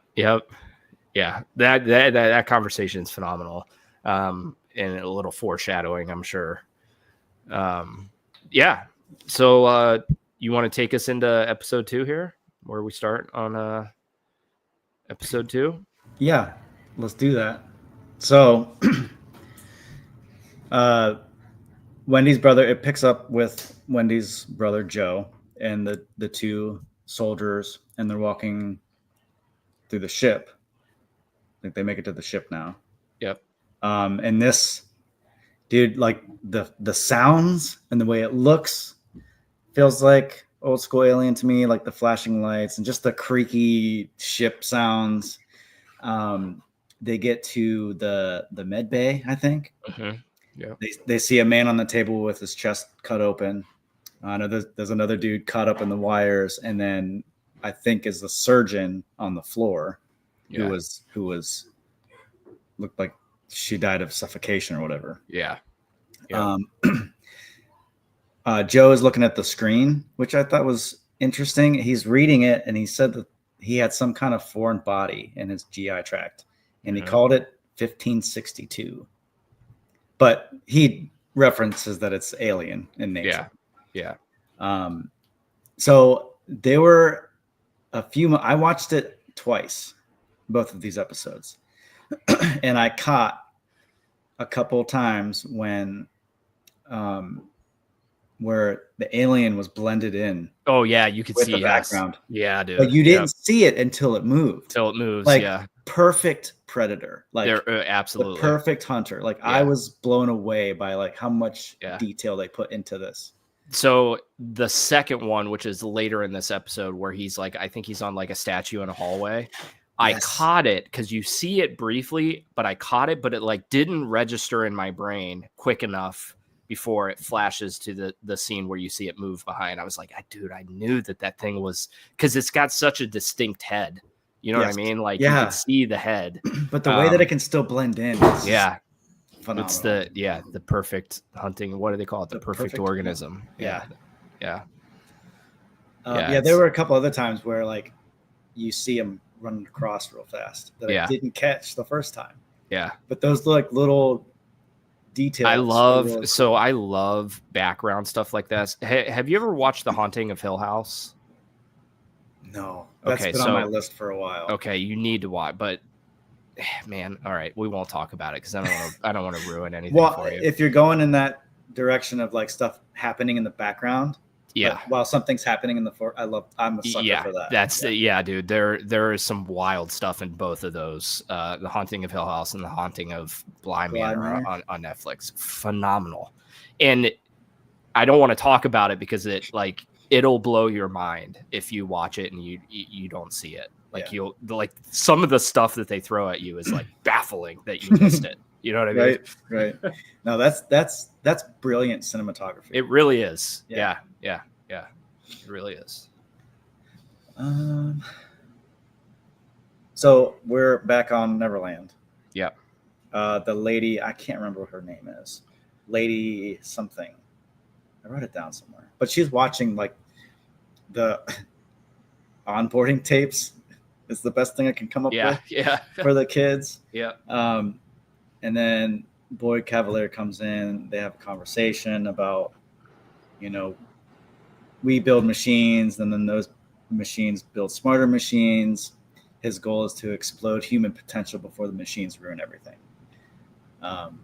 Yeah, that conversation is phenomenal, and a little foreshadowing, I'm sure. Yeah. So you want to take us into episode 2 here, where we start on episode 2? Yeah, let's do that. So Wendy's brother, it picks up with Wendy's brother Joe and the 2 soldiers, and they're walking through the ship. I think they make it to the ship now. Yep. And this dude, like the sounds and the way it looks feels like old school Alien to me, like the flashing lights and just the creaky ship sounds. They get to the med bay, I think. Mm-hmm. Yeah. They see a man on the table with his chest cut open. I know there's another dude caught up in the wires, and then I think is the surgeon on the floor who was looked like she died of suffocation or whatever. Yeah. Joe is looking at the screen, which I thought was interesting. He's reading it, and he said that he had some kind of foreign body in his GI tract, and he called it 1562. But he references that it's alien in nature. Yeah. So there were a few. I watched it twice, both of these episodes, and I caught a couple times when where the alien was blended in. Oh yeah, you could see the background. Yeah, dude. But you didn't see it until it moved. Till it moves. Like, yeah. Perfect predator. Like absolutely the perfect hunter. Like I was blown away by like how much detail they put into this. So the second one, which is later in this episode, where he's like, I think he's on like a statue in a hallway. I caught it because you see it briefly, but I caught it, but it like didn't register in my brain quick enough before it flashes to the scene where you see it move behind. I was like, dude, I knew that thing was, because it's got such a distinct head. You know what I mean? Like you can see the head, but the way that it can still blend in. Phenomenal. It's the perfect hunting. What do they call it? The perfect organism. Yeah. Yeah. There were a couple other times where like you see him running across real fast that I didn't catch the first time. Yeah. But those like little details. I love background stuff like this. Have you ever watched The Haunting of Hill House? No. That's been on my list for a while. Okay, you need to watch. But man, all right, we won't talk about it because I don't want to ruin anything Well, for you. if you're going in that direction of like stuff happening in the background, Yeah. but while something's happening in the I'm a sucker for that. That's dude. There is some wild stuff in both of those. The Haunting of Hill House and The Haunting of Bly Manor on Netflix. Phenomenal. And I don't want to talk about it because it'll blow your mind if you watch it and you don't see it. Like you'll like some of the stuff that they throw at you is like baffling that you missed it. You know what I mean? Right. No, that's brilliant cinematography. It really is. Yeah. It really is. So we're back on Neverland. Yep. The lady, I can't remember what her name is. Lady something. I wrote it down somewhere. But she's watching like the onboarding tapes. It's the best thing I can come up with for the kids. Yeah. And then Boyd Cavalier comes in. They have a conversation about, we build machines, and then those machines build smarter machines. His goal is to explode human potential before the machines ruin everything. And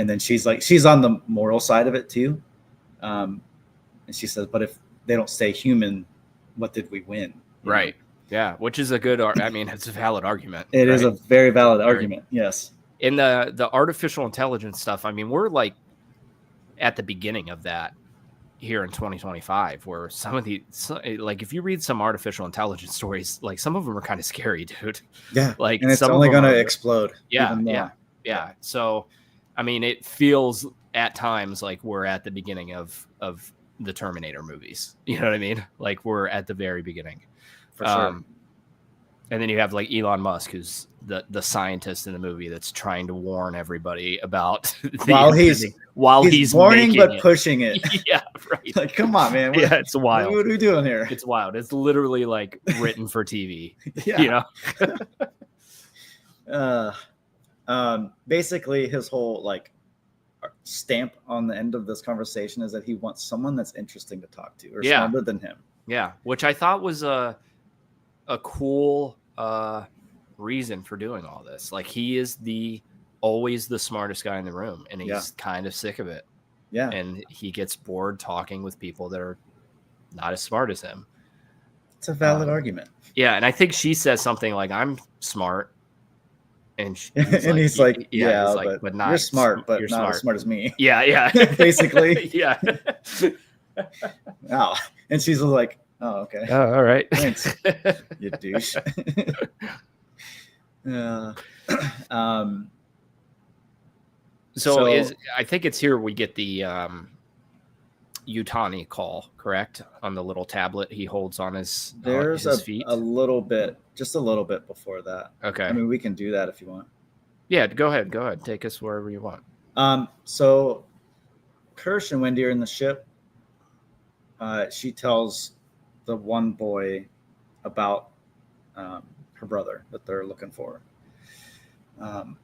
then she's on the moral side of it too. And she says, but if they don't stay human, what did we win? Right. Yeah. Which is it's a valid argument. It is a very valid argument. Yes. In the artificial intelligence stuff, we're like at the beginning of that here in 2025, where some of like if you read some artificial intelligence stories, like some of them are kind of scary, dude. Yeah. Like, and it's only going to explode. Yeah. So, it feels at times like we're at the beginning of the Terminator movies. You know what I mean? Like we're at the very beginning. For sure. And then you have like Elon Musk, who's the scientist in the movie that's trying to warn everybody about while he's warning but pushing it. Yeah, right. Like, come on, man. It's wild. What are we doing here? It's wild. It's literally like written for TV. Basically, his whole like stamp on the end of this conversation is that he wants someone that's interesting to talk to or smarter than him. Yeah, which I thought was a cool reason for doing all this. Like he is always the smartest guy in the room, and he's kind of sick of it. Yeah, and he gets bored talking with people that are not as smart as him. It's a valid argument. Yeah, and I think she says something like, "I'm smart," and he's like, but not you're smart, but you're not as smart as me." Yeah, basically. Yeah. Wow, and she's like, "Oh, okay. Oh, all right. Thanks, you douche." So I think it's here we get the Yutani call, correct? On the little tablet he holds on his feet. A little bit, just a little bit before that. Okay. We can do that if you want. Yeah, go ahead. Take us wherever you want. So Kirsch and Wendy are in the ship. She tells the one boy about her brother that they're looking for. And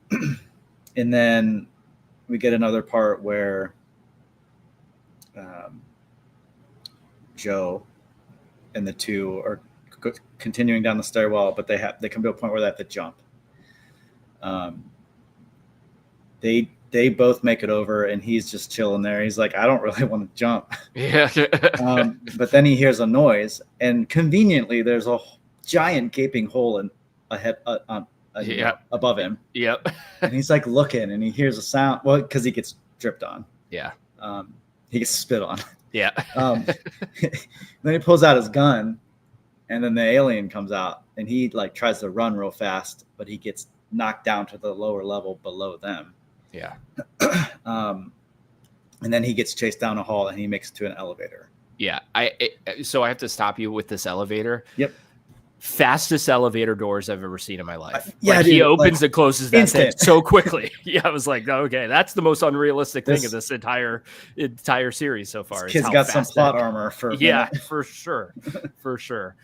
then we get another part where Joe and the two are continuing down the stairwell, but they come to a point where they have to jump. They both make it over, and he's just chilling there. He's like, I don't really want to jump. Yeah. But then he hears a noise, and conveniently there's a giant gaping hole above him. Yep. And he's like looking, and he hears a sound. Well, because he gets dripped on. Yeah. He gets spit on. Yeah. Then he pulls out his gun, and then the alien comes out, and he like tries to run real fast, but he gets knocked down to the lower level below them. Yeah. And then he gets chased down a hall, and he makes it to an elevator. Yeah. So I have to stop you with this elevator. Yep. Fastest elevator doors I've ever seen in my life. Yeah, he opens and closes that thing so quickly. Yeah, I was like, okay, that's the most unrealistic thing of this entire series so far. This kid's got some plot armor for for sure, for sure.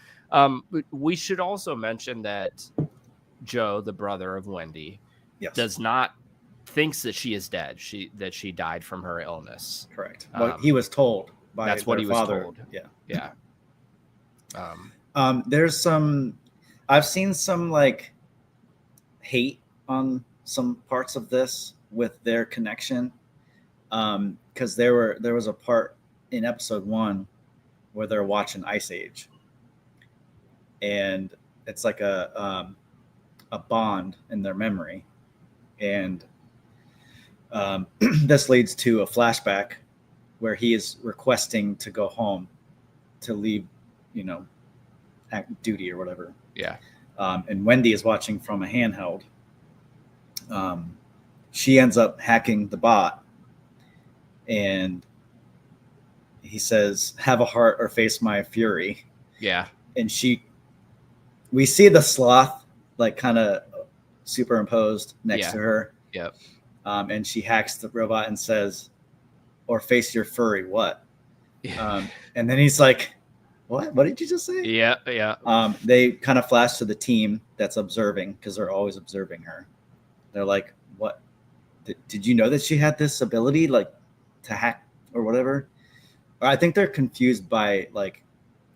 We should also mention that Joe, the brother of Wendy, thinks that she is dead. That she died from her illness. Correct. He was told by that's what he was told. Yeah. There's I've seen some like hate on some parts of this with their connection, because there was a part in episode 1 where they're watching Ice Age, and it's like a bond in their memory, and this leads to a flashback where he is requesting to go home to leave, duty or whatever. Yeah. And Wendy is watching from a handheld. She ends up hacking the bot, and he says, "Have a heart or face my fury." Yeah. And we see the sloth like kind of superimposed next to her. Yep. And she hacks the robot and says, "Or face your furry what?" Yeah. And then he's like, "What? What did you just say?" Yeah. Yeah. They kind of flash to the team that's observing, because they're always observing her. They're like, "What? Did you know that she had this ability, like, to hack or whatever?" Or I think they're confused by like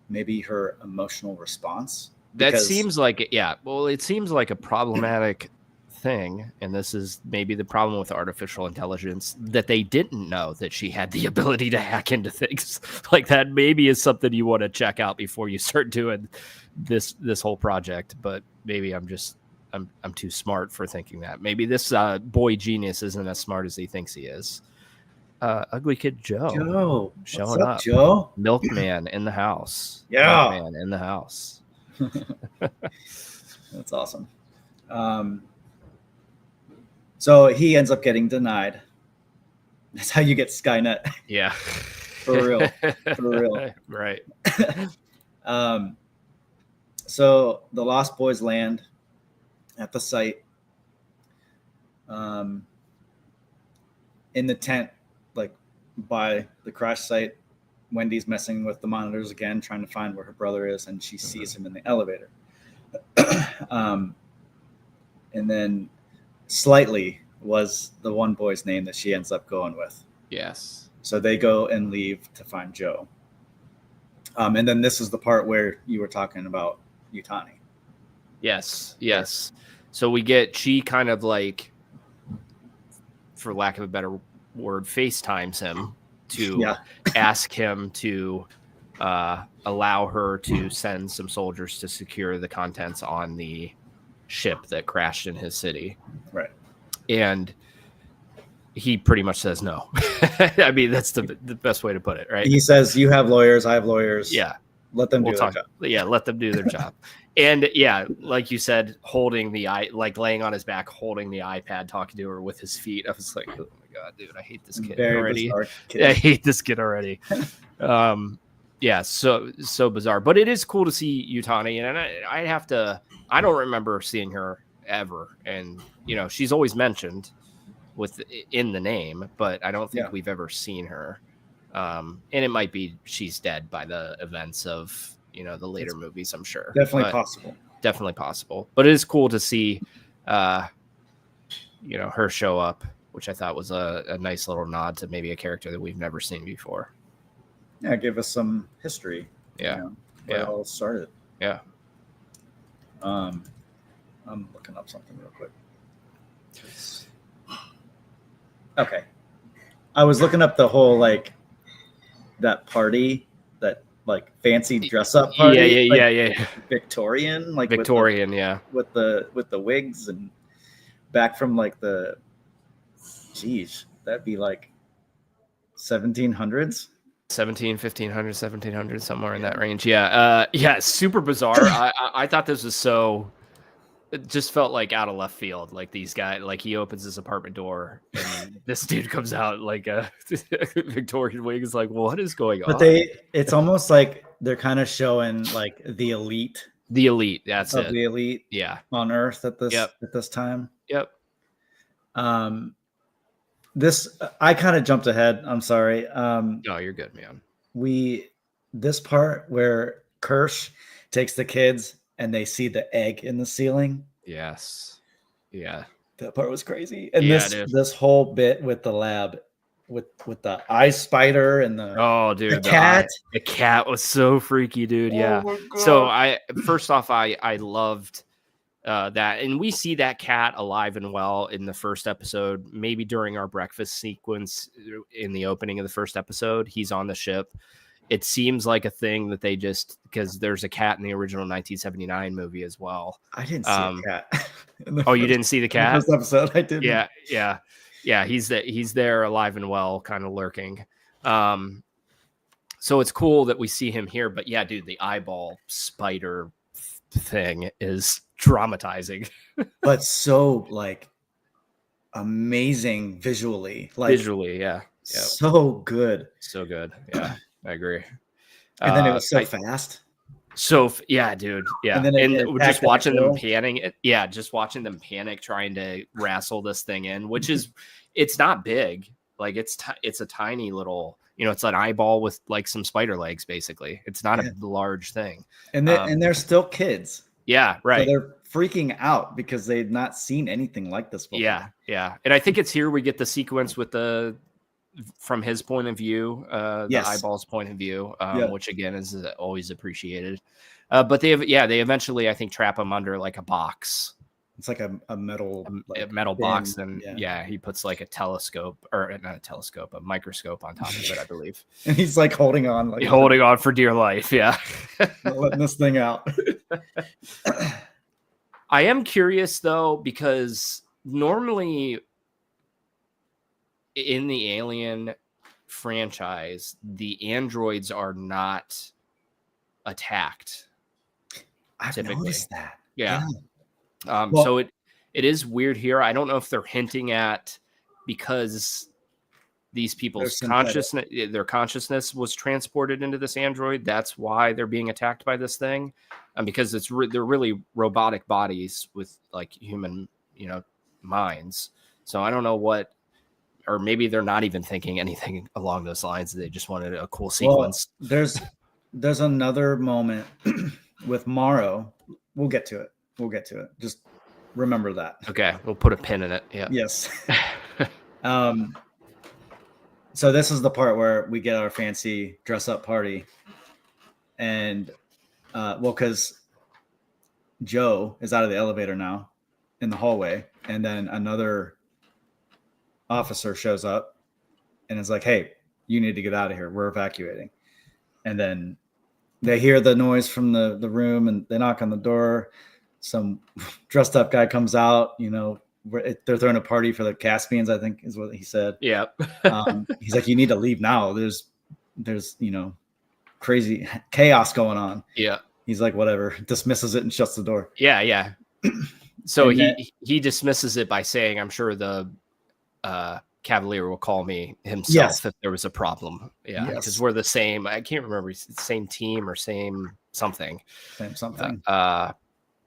maybe her emotional response. That seems like, yeah. Well, it seems like a problematic thing, and this is maybe the problem with artificial intelligence, that they didn't know that she had the ability to hack into things like that. Maybe is something you want to check out before you start doing this whole project. But maybe I'm too smart for thinking that. Maybe this boy genius isn't as smart as he thinks he is. Ugly Kid Joe showing what's up, up. Joe? Milkman in the house. Yeah. Milkman in the house. That's awesome. So he ends up getting denied. That's how you get Skynet. Yeah. For real. For real. Right. So the Lost Boys land at the site. In the tent, like by the crash site, Wendy's messing with the monitors again, trying to find where her brother is, and she sees him in the elevator. And then Slightly was the one boy's name that she ends up going with. Yes. So they go and leave to find Joe. And then this is the part where you were talking about Yutani. Yes. Yes. So she kind of like, for lack of a better word, FaceTimes him to ask him to allow her to send some soldiers to secure the contents on the ship that crashed in his city. Right. And he pretty much says no. I mean, that's the best way to put it, right? He says, "You have lawyers, I have lawyers. Yeah. Let them do their job." Yeah, let them do their job. And yeah, like you said, laying on his back, holding the iPad, talking to her with his feet. I was like, oh my God, dude, I hate this kid already. I hate this kid already. Yeah, so bizarre. But it is cool to see Yutani, and I don't remember seeing her ever. And she's always mentioned in the name, but I don't think we've ever seen her. And it might be she's dead by the events of the later movies, I'm sure. Definitely possible. But it is cool to see her show up, which I thought was a nice little nod to maybe a character that we've never seen before. Yeah, give us some history. Yeah. Where it all started. Yeah. I'm looking up something real quick. Okay. I was looking up the whole that party, that fancy dress up party. Yeah. Victorian, Victorian, with the wigs and back from that'd be 1700s. 1500, somewhere in that range. Yeah, super bizarre. I thought this was it just felt like out of left field. Like these guys, he opens his apartment door and this dude comes out like a Victorian wig. Is like, what is going on? But it's almost like they're kind of showing the elite. The elite, that's it. The elite, on Earth at this time. Yep. This I kind of jumped ahead. I'm sorry. No, you're good, man. This part where Kirsch takes the kids and they see the egg in the ceiling. Yes. Yeah. That part was crazy. And this whole bit with the lab with the eye spider and the cat. The cat was so freaky, dude. Yeah. So first off, I loved that, and we see that cat alive and well in the first episode, maybe during our breakfast sequence in the opening of the first episode. He's on the ship. It seems like a thing that they just, because there's a cat in the original 1979 movie as well. I didn't see a cat. You didn't see the cat? First episode, I didn't. Yeah. He's there alive and well, kind of lurking. So it's cool that we see him here, but yeah, dude, the eyeball spider thing is traumatizing. But so like amazing visually. Like visually, yeah. So good. So good. Yeah, I agree. And then it was so fast. So yeah, dude. Yeah. And then we're just watching them panic. Yeah, just watching them panic trying to wrestle this thing in, which is it's not big. Like it's a tiny little, it's an eyeball with like some spider legs, basically. It's not a large thing. And they're still kids. Yeah, right. So they're freaking out because they've not seen anything like this before. Yeah. And I think it's here we get the sequence with from his point of view, the eyeball's point of view, which again is always appreciated. But they eventually, I think, trap him under like a box. It's like a metal box, and he puts like a telescope, or not a telescope, a microscope on top of it, I believe. And he's like holding on for dear life. Yeah, not letting this thing out. I am curious though, because normally in the Alien franchise, the androids are not attacked. I've noticed that. Yeah. So it is weird here. I don't know if they're hinting at, because these people's consciousness was transported into this android, that's why they're being attacked by this thing, because they're really robotic bodies with like human minds. So I don't know what, or maybe they're not even thinking anything along those lines. They just wanted a cool sequence. Well, there's another moment with Morrow. We'll get to it. Just remember that. Okay, we'll put a pin in it. Yeah. Yes. So this is the part where we get our fancy dress up party, and because Joe is out of the elevator now in the hallway, and then another officer shows up and is like, "Hey, you need to get out of here. We're evacuating." And then they hear the noise from the room, and they knock on the door. Some dressed up guy comes out, they're throwing a party for the Caspians, I think is what he said. Yeah. He's like, "You need to leave now. There's crazy chaos going on." Yeah. He's like, "Whatever," dismisses it and shuts the door. Yeah. So he dismisses it by saying, "I'm sure the Cavalier will call me himself if there was a problem." Yeah. Because we're the same. I can't remember, same team or same something. Same something.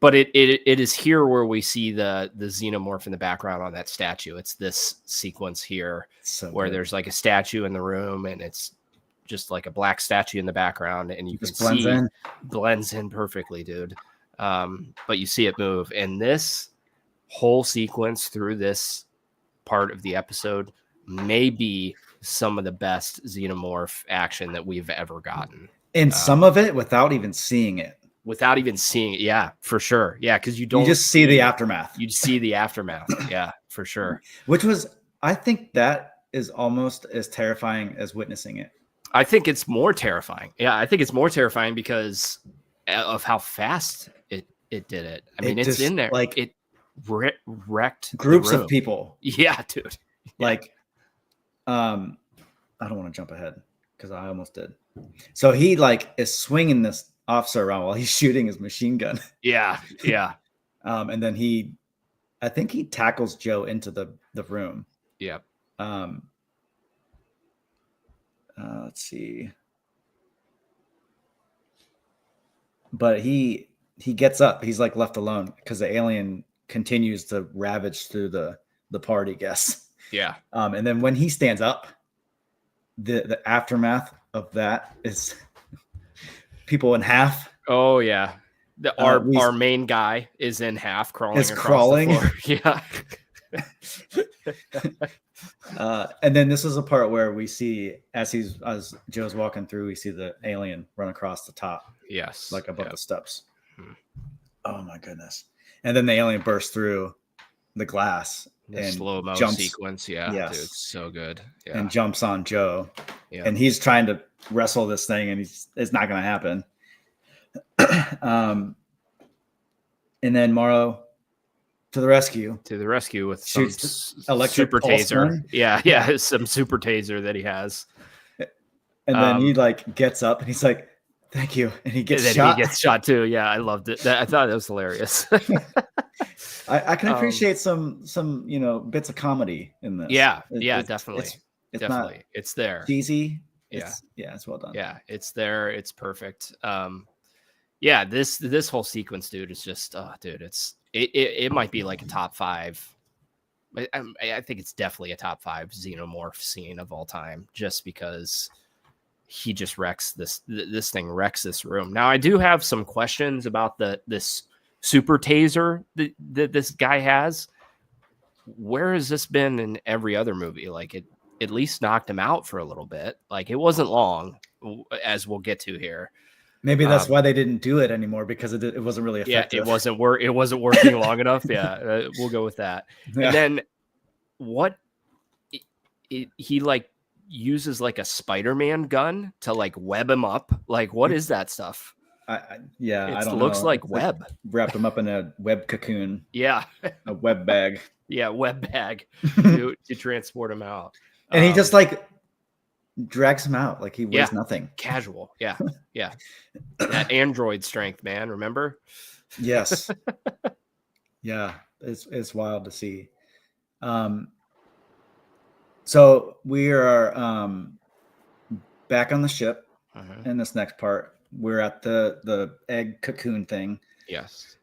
But it is here where we see the xenomorph in the background on that statue. It's this sequence here where there's like a statue in the room, and it's just like a black statue in the background, and you can see blends in perfectly, dude. But you see it move, and this whole sequence through this part of the episode may be some of the best xenomorph action that we've ever gotten. And some of it without even seeing it. Yeah, for sure. Yeah, because you just see the aftermath. You see the aftermath. Yeah, for sure. Which was, I think that is almost as terrifying as witnessing it. I think it's more terrifying. Yeah, I think it's more terrifying because of how fast it did it. I mean, it's in there. Like it wrecked groups of people. Yeah, dude. Like, I don't want to jump ahead because I almost did. So he like is swinging this officer around while he's shooting his machine gun. Yeah. And then I think he tackles Joe into the room. Yeah. Let's see. But he gets up. He's like left alone because the alien continues to ravage through the party, I guess. Yeah. And then when he stands up, the aftermath of that is people in half. Oh yeah. Our main guy is in half crawling across the floor. Yeah. And then this is a part where we see as Joe's walking through, we see the alien run across the top. Yes. Like above the steps. Oh my goodness. and then the alien bursts through the glass The and slow-mo jumps, sequence. Yeah, yes, dude, so good. Yeah. and jumps on Joe. Yeah. And he's trying to wrestle this thing, and it's not going to happen. And then Morrow to the rescue with shoots some electric super pulse taser. gun. Yeah, some super taser that he has. And then he like gets up and he's like, "Thank you," and he gets shot. He gets shot too. Yeah, I loved it. I thought that was hilarious. I can appreciate some bits of comedy in this. Yeah, definitely. It's definitely. not It's there. cheesy. Yeah. It's well done. Yeah, it's there. It's perfect. Yeah, this whole sequence, dude, is just dude, it might be like a top 5. I think it's definitely a top 5 xenomorph scene of all time, just because he just wrecks this thing wrecks this room. Now I do have some questions about this super taser that this guy has. Where has this been in every other movie? Like, it at least knocked him out for a little bit. Like, it wasn't long, as we'll get to here. Maybe that's why they didn't do it anymore, because it wasn't really effective. Yeah, it wasn't working long enough. Yeah, we'll go with that. Yeah. And then what he like uses like a Spider-Man gun to like web him up. Like, what is that stuff? I don't looks know. Like it's web. Like wrapped him up in a web cocoon. Yeah, a web bag. Yeah, web bag to transport him out. And he just like drags him out like he weighs nothing. Casual. Yeah. Yeah. That android strength, man. Remember? Yes. Yeah. It's wild to see. So we are back on the ship in this next part. We're at the egg cocoon thing. Yes.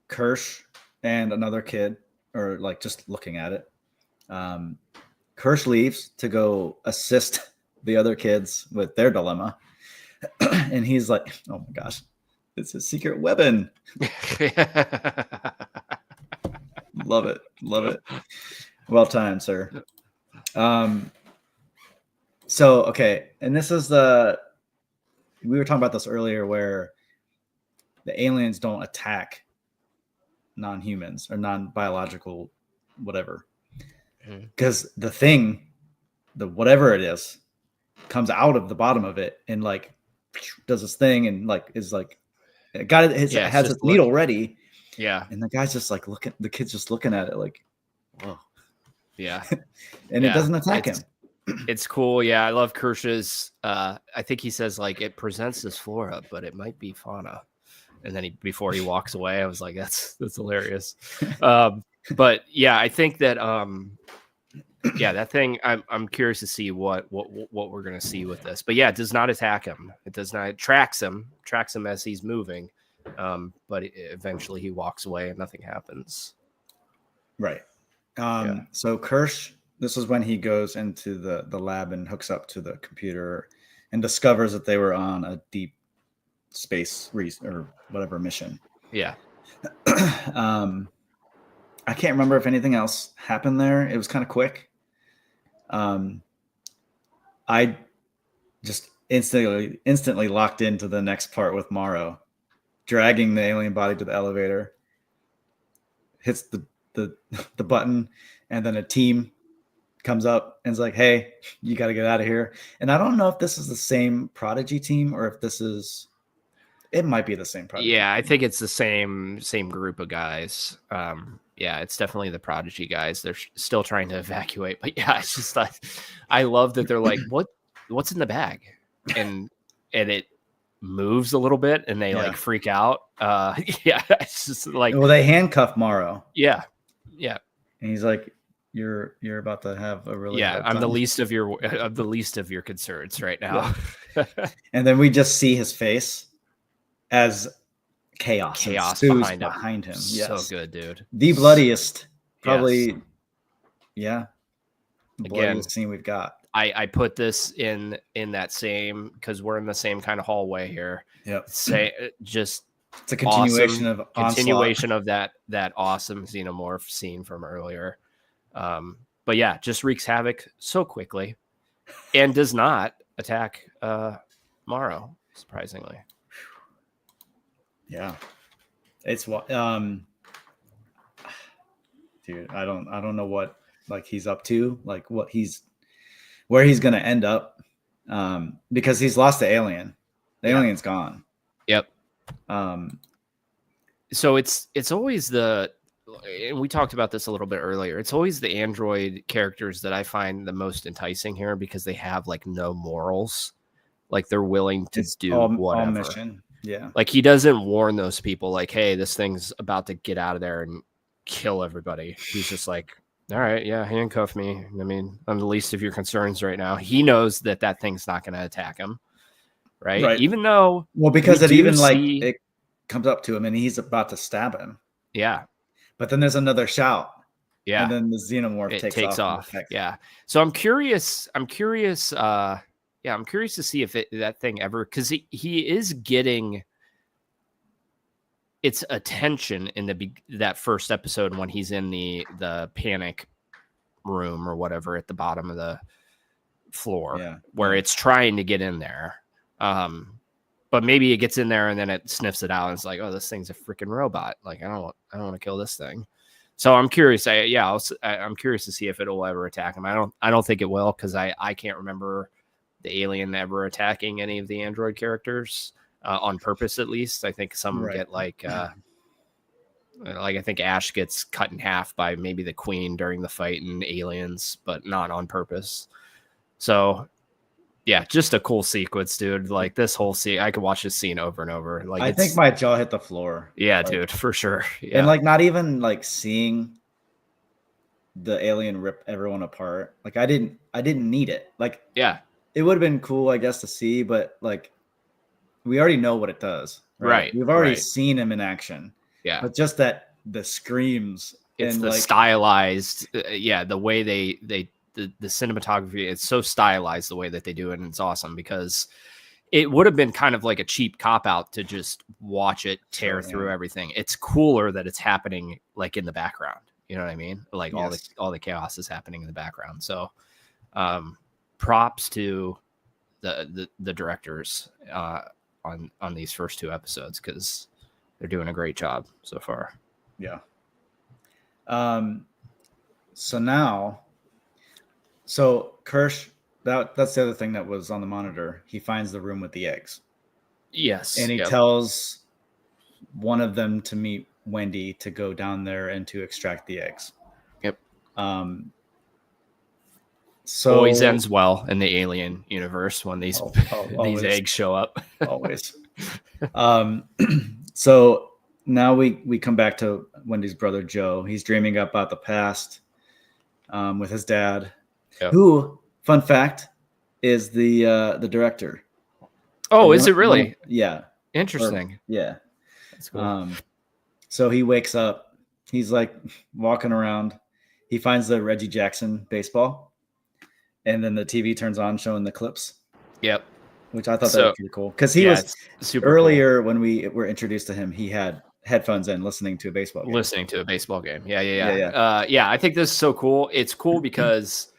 Kirsch and another kid are like just looking at it. Kirsch leaves to go assist the other kids with their dilemma. And he's like, "Oh my gosh, it's a secret weapon." Love it. Love it. Well timed, sir. So, okay. And this is we were talking about this earlier, where the aliens don't attack non-humans or non-biological whatever, because the thing, whatever it is, comes out of the bottom of it and like does this thing and like is like it has its needle ready. Yeah. And the guy's just like the kid's just looking at it like, whoa. Yeah. And it doesn't attack him. It's cool. Yeah, I love Kirsch's I think he says like it presents as flora, but it might be fauna. And then before he walks away, I was like, that's hilarious. But yeah, I think that that thing, I'm curious to see what we're gonna see with this. But yeah, it does not attack him. It does not. It tracks him as he's moving. But eventually he walks away and nothing happens. Right. So Kirsch, this is when he goes into the lab and hooks up to the computer and discovers that they were on a deep space or whatever mission. Yeah. I can't remember if anything else happened there. It was kind of quick. I just instantly locked into the next part with Morrow dragging the alien body to the elevator, hits the button, and then a team comes up and is like, "Hey, you got to get out of here." And I don't know if this is the same Prodigy team or if this is. It might be the same Prodigy. Yeah, I think it's the same group of guys. Yeah, it's definitely the Prodigy guys. They're still trying to evacuate, but yeah, it's just like I love that they're like, what's in the bag, and it moves a little bit, and they like freak out. Yeah, it's just like, well, they handcuff Morrow. Yeah, and he's like, "You're about to have a really I'm the least of your concerns right now." Yeah. And then we just see his face as chaos behind him. Yes. So good, dude. The bloodiest, probably. Yes. The bloodiest scene we've got. I put this in that same, because we're in the same kind of hallway here. Yep. It's a continuation of that awesome xenomorph scene from earlier. But yeah, just wreaks havoc so quickly and does not attack Morrow, surprisingly. Yeah. It's what dude, I don't know what like he's up to, like where he's gonna end up. Because he's lost the alien. The alien's gone. Yep. Um So it's always and we talked about this a little bit earlier. It's always the android characters that I find the most enticing here because they have like no morals. Like they're willing to do whatever. all mission. Yeah. Like he doesn't warn those people like, hey, this thing's about to get out of there and kill everybody. He's just like, all right, yeah, handcuff me. I mean, I'm the least of your concerns right now. He knows that thing's not going to attack him. Right. Even though, because it even like it comes up to him and he's about to stab him. Yeah. But then there's another shout. Yeah. And then the xenomorph takes off. Yeah. So I'm curious. I'm curious to see if that thing ever, because he is getting its attention in that first episode when he's in the panic room or whatever at the bottom of the floor, where it's trying to get in there. But maybe it gets in there and then it sniffs it out and it's like, oh, this thing's a freaking robot. Like I don't want to kill this thing. So I'm curious. I'm curious to see if it'll ever attack him. I don't think it will, because I can't remember the alien ever attacking any of the android characters on purpose. At least I think some get like I think Ash gets cut in half by maybe the Queen during the fight in Aliens, but not on purpose. So yeah, just a cool sequence, dude. Like this whole scene, I could watch this scene over and over. Like I think my jaw hit the floor. Yeah, like, dude, for sure. Yeah. And like not even like seeing the alien rip everyone apart. Like I didn't need it. Like it would have been cool, I guess, to see, but like we already know what it does. Right. We've already seen him in action. Yeah. But just that the screams. It's and the stylized, the way they the cinematography, it's so stylized the way that they do it, and it's awesome because it would have been kind of like a cheap cop out to just watch it tear through everything. It's cooler that it's happening like in the background. You know what I mean? Like all the chaos is happening in the background. So props to the directors on these first two episodes, because they're doing a great job so far. Yeah. So Kirsch, that's the other thing that was on the monitor. He finds the room with the eggs. Yes. And he tells one of them to meet Wendy to go down there and to extract the eggs. Yep. So always ends well in the alien universe when these these eggs show up. Always. So now we come back to Wendy's brother Joe. He's dreaming about the past with his dad. Yep. Who, fun fact, is the director. Oh, is it really? Yeah. Interesting. Yeah. That's cool. So he wakes up. He's like walking around. He finds the Reggie Jackson baseball, and then the TV turns on showing the clips. Yep. Which I thought that was pretty cool, because he was super earlier cool. When we were introduced to him, he had headphones in listening to a baseball game. Yeah. I think this is so cool. It's cool because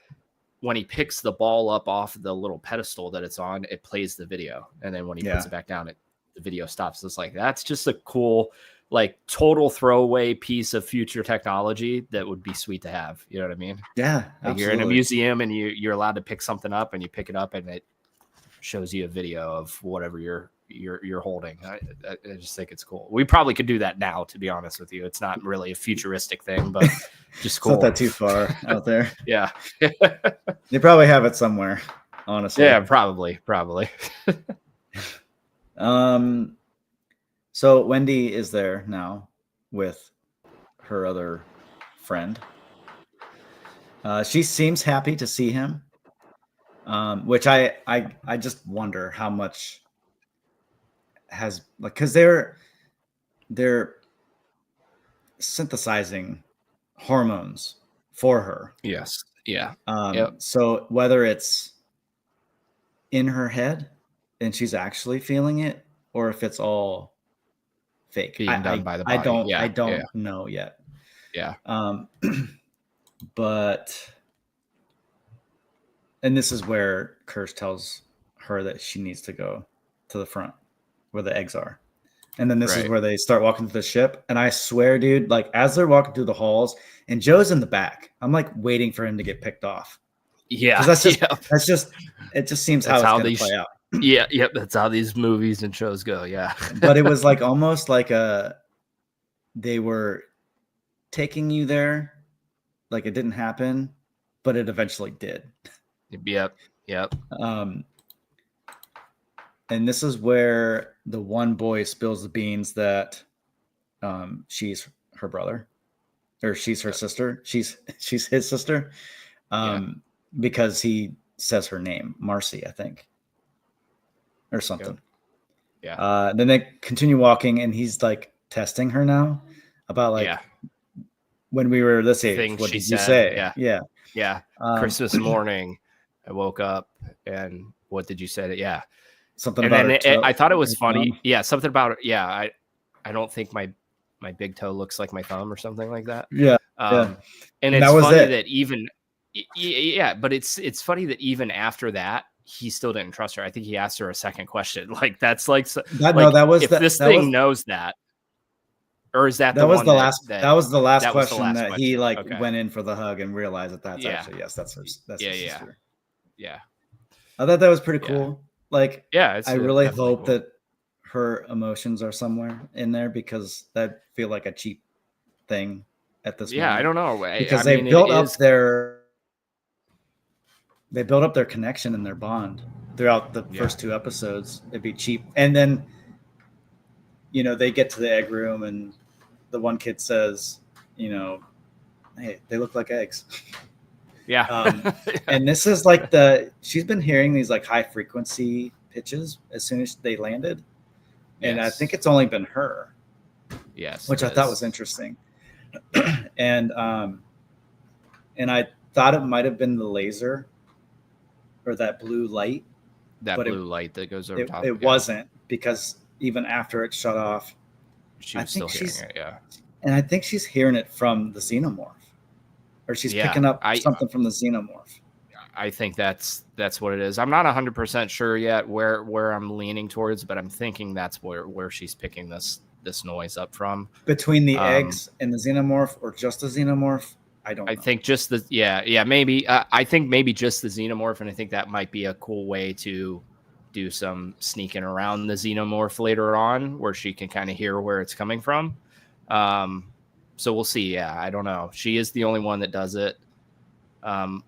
when he picks the ball up off the little pedestal that it's on, it plays the video. And then when he puts it back down, the video stops. It's like, that's just a cool, like total throwaway piece of future technology that would be sweet to have. You know what I mean? Yeah. Like you're in a museum and you're allowed to pick something up, and you pick it up and it shows you a video of whatever you're holding. I just think it's cool. We probably could do that now, to be honest with you. It's not really a futuristic thing, but just cool. It's not that too far out there. Yeah. They probably have it somewhere, honestly. Yeah, probably. So Wendy is there now with her other friend. She seems happy to see him. Which I just wonder how much has, like, because they're synthesizing hormones for her. Yes. Yeah. So whether it's in her head and she's actually feeling it, or if it's all fake, being done by the body. I don't know yet. Yeah. But. And this is where Kirsch tells her that she needs to go to the front where the eggs are. And then this is where they start walking to the ship. And I swear, dude, like as they're walking through the halls and Joe's in the back, I'm like waiting for him to get picked off. Yeah. Because it just seems how it's going to play out. Yeah. Yep. That's how these movies and shows go. Yeah. But it was like almost like they were taking you there. Like it didn't happen, but it eventually did. Yep. And this is where the one boy spills the beans that she's her brother, or she's her sister. She's his sister, because he says her name, Marcy, I think, or something. Yep. Yeah. Then they continue walking, and he's like testing her now about like when we were this age. What did you say? Yeah. Christmas morning, I woke up, and what did you say? Yeah. Something about it. I thought it was funny. Yeah, something about it. Yeah, I don't think my big toe looks like my thumb or something like that. Yeah. And it's funny that even but it's funny that even after that he still didn't trust her. I think he asked her a second question. Like that's like that. No, that was if this thing knows that, or is that that was the last? That was the last that question was the last that question. he like went in for the hug and realized that that's actually that's her. That's her sister. Yeah. I thought that was pretty cool. Like, I really hope that her emotions are somewhere in there, because that'd feel like a cheap thing at this moment. I don't know. Because they built up their connection and their bond throughout the first 2 episodes. It'd be cheap. And then, they get to the egg room and the one kid says, hey, they look like eggs. Yeah. And this is like she's been hearing these like high frequency pitches as soon as they landed. And I think it's only been her. Yes. Which I thought was interesting. And I thought it might have been the laser or that blue light. Light that goes over top. It wasn't, because even after it shut off, she was still hearing it. Yeah. And I think she's hearing it from the xenomorph. Or she's picking up something from the xenomorph. I think that's what it is. I'm not 100% sure yet where I'm leaning towards, but I'm thinking that's where she's picking this noise up from. Between the eggs and the xenomorph, or just the xenomorph, I don't know. I think just maybe. I think maybe just the xenomorph, and I think that might be a cool way to do some sneaking around the xenomorph later on, where she can kind of hear where it's coming from. So we'll see. Yeah, I don't know. She is the only one that does it. I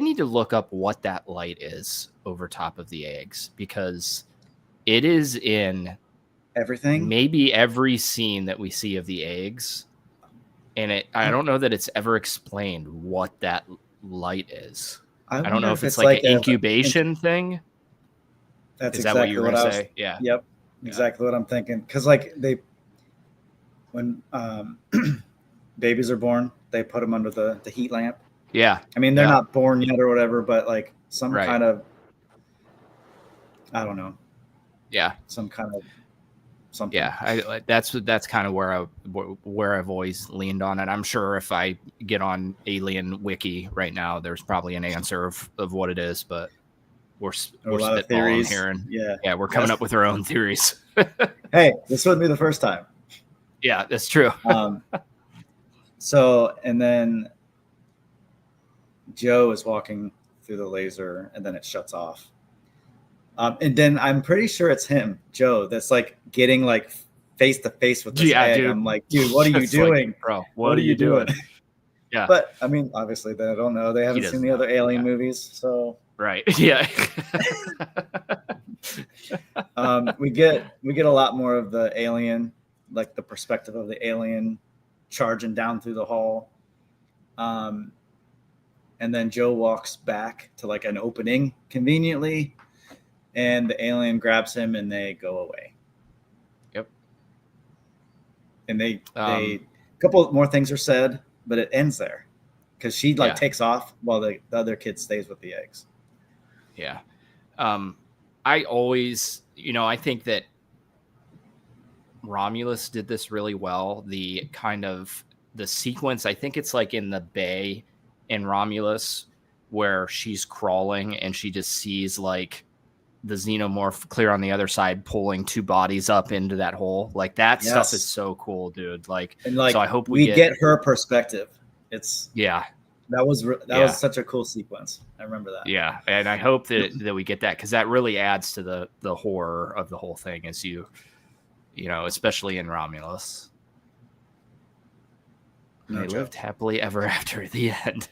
need to look up what that light is over top of the eggs, because it is in everything. Maybe every scene that we see of the eggs. And I don't know that it's ever explained what that light is. I don't know if it's like an incubation thing. Is that what you were going to say? Yeah. Yep. Exactly what I'm thinking. Because like when babies are born, they put them under the heat lamp. Yeah. I mean, they're not born yet or whatever, but like some kind of, I don't know. Yeah. Some kind of something. Yeah. That's kind of where I've always leaned on it. I'm sure if I get on Alien Wiki right now, there's probably an answer of what it is, but we're spitballing here, and we're coming up with our own theories. Hey, this wouldn't be the first time. Yeah, that's true. So, and then Joe is walking through the laser, and then it shuts off. And then I'm pretty sure it's him, Joe, that's like getting like face to face with this egg. Dude. I'm like, dude, what are you doing? Like, bro, what are you doing? Yeah. But I mean, obviously they don't know. They haven't seen the other Alien movies. So right. Yeah. we get a lot more of the alien, like the perspective of the alien charging down through the hall. And then Joe walks back to like an opening conveniently, and the alien grabs him and they go away. Yep. And they a couple more things are said, but it ends there because she takes off while the other kid stays with the eggs. Yeah. I always, I think that Romulus did this really well. The kind of the sequence, I think it's like in the bay in Romulus where she's crawling and she just sees like the xenomorph clear on the other side pulling two bodies up into that hole. Like that stuff is so cool, dude. Like, and like, so I hope we get her perspective. It's that was such a cool sequence. I remember that. Yeah, and I hope that we get that, because that really adds to the horror of the whole thing, as you know, especially in Romulus. They lived happily ever after at the end.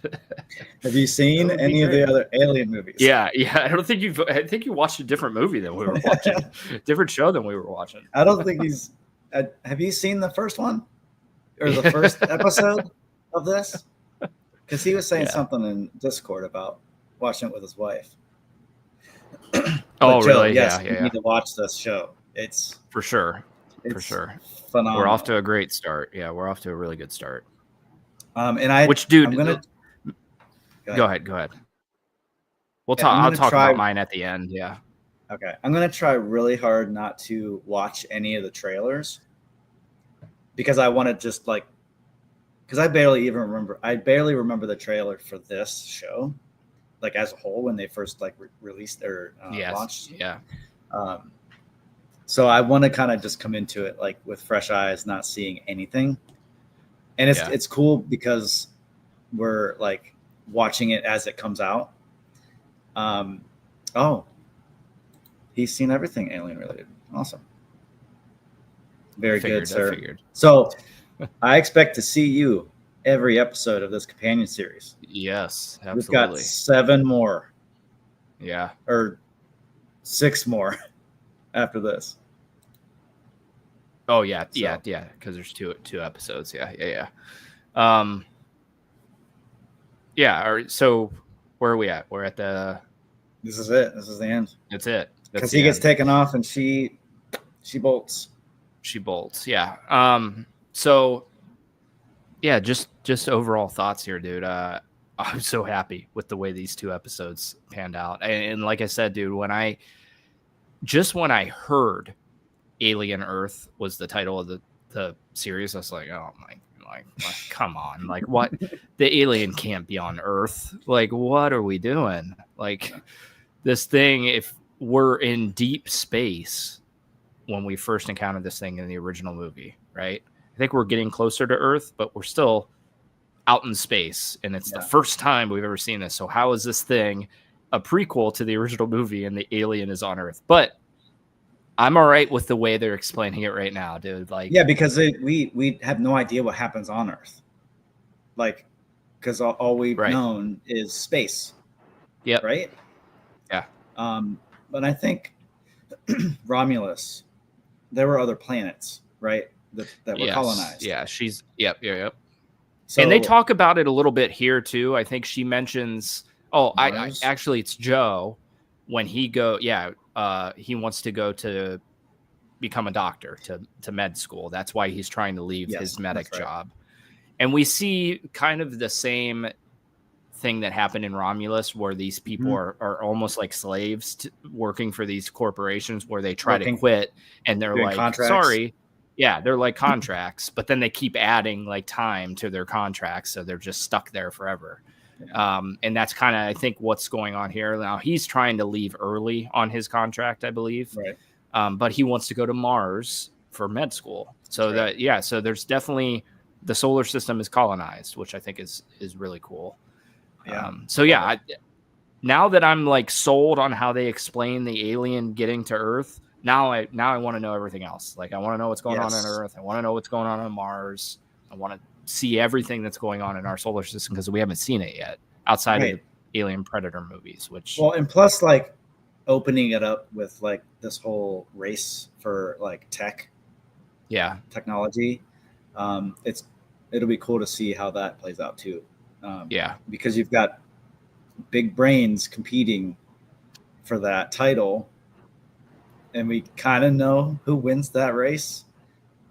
Have you seen any of the other Alien movies? Yeah. I think you watched a different movie than we were watching, different show than we were watching. I don't think he's. Have you seen the first one or the first episode of this? Because he was saying something in Discord about watching it with his wife. Oh, Joe, really? Yes, you need to watch this show. It's for sure. Phenomenal. We're off to a great start. Yeah, we're off to a really good start. Which dude? I'm gonna go ahead. We'll talk. I'll talk about mine at the end. Yeah. Okay. I'm gonna try really hard not to watch any of the trailers, because I want to just because I barely remember the trailer for this show, like as a whole, when they first released or launched. Yeah. So I want to kind of just come into it with fresh eyes, not seeing anything. And it's cool because we're watching it as it comes out. He's seen everything alien related. Awesome. Very good, sir. So I expect to see you every episode of this companion series. Yes, absolutely. We've got 7 more. Yeah. Or 6 more after this. Oh yeah, because there's two episodes. Yeah. So where are we at? We're at the. This is it. This is the end. That's it. Because he gets taken off and she bolts. She bolts. Yeah. So. Yeah, just overall thoughts here, dude. I'm so happy with the way these 2 episodes panned out, and like I said, dude, when I heard Alien Earth was the title of the series, I was like, oh my, come on, what? The alien can't be on Earth. What are we doing? This thing, if we're in deep space when we first encountered this thing in the original movie, right? I think we're getting closer to Earth, but we're still out in space, and it's the first time we've ever seen this. So how is this thing a prequel to the original movie and the alien is on Earth? But I'm all right with the way they're explaining it right now, dude. Because we have no idea what happens on Earth. Because all we've known is space. Yep. Right? Yeah. But I think Romulus, there were other planets, right? That were colonized. Yeah, yep. So, and they talk about it a little bit here too. I think she mentions, I actually it's Joe when he he wants to go to become a doctor to med school. That's why he's trying to leave his medic job. And we see kind of the same thing that happened in Romulus, where these people are almost like slaves working for these corporations, where they try to quit and they're like, contracts. Sorry. Yeah, they're like contracts, but then they keep adding time to their contracts, so they're just stuck there forever. Yeah. And that's kind of, I think, what's going on here. Now he's trying to leave early on his contract, I believe. Right. But he wants to go to Mars for med school. So so there's definitely, the solar system is colonized, which I think is really cool. Yeah. Now that I'm sold on how they explain the alien getting to Earth, now I want to know everything else. I want to know what's going on Earth. I want to know what's going on Mars. I want to see everything that's going on in our solar system, because we haven't seen it yet outside of the Alien Predator movies. And plus opening it up with this whole race for technology. It'll be cool to see how that plays out too. Because you've got big brains competing for that title, and we kind of know who wins that race,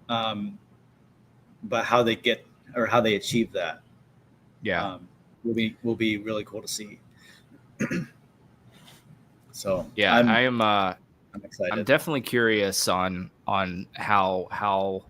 but how they get or how they achieve that, will be really cool to see. So I'm excited. I'm definitely curious on how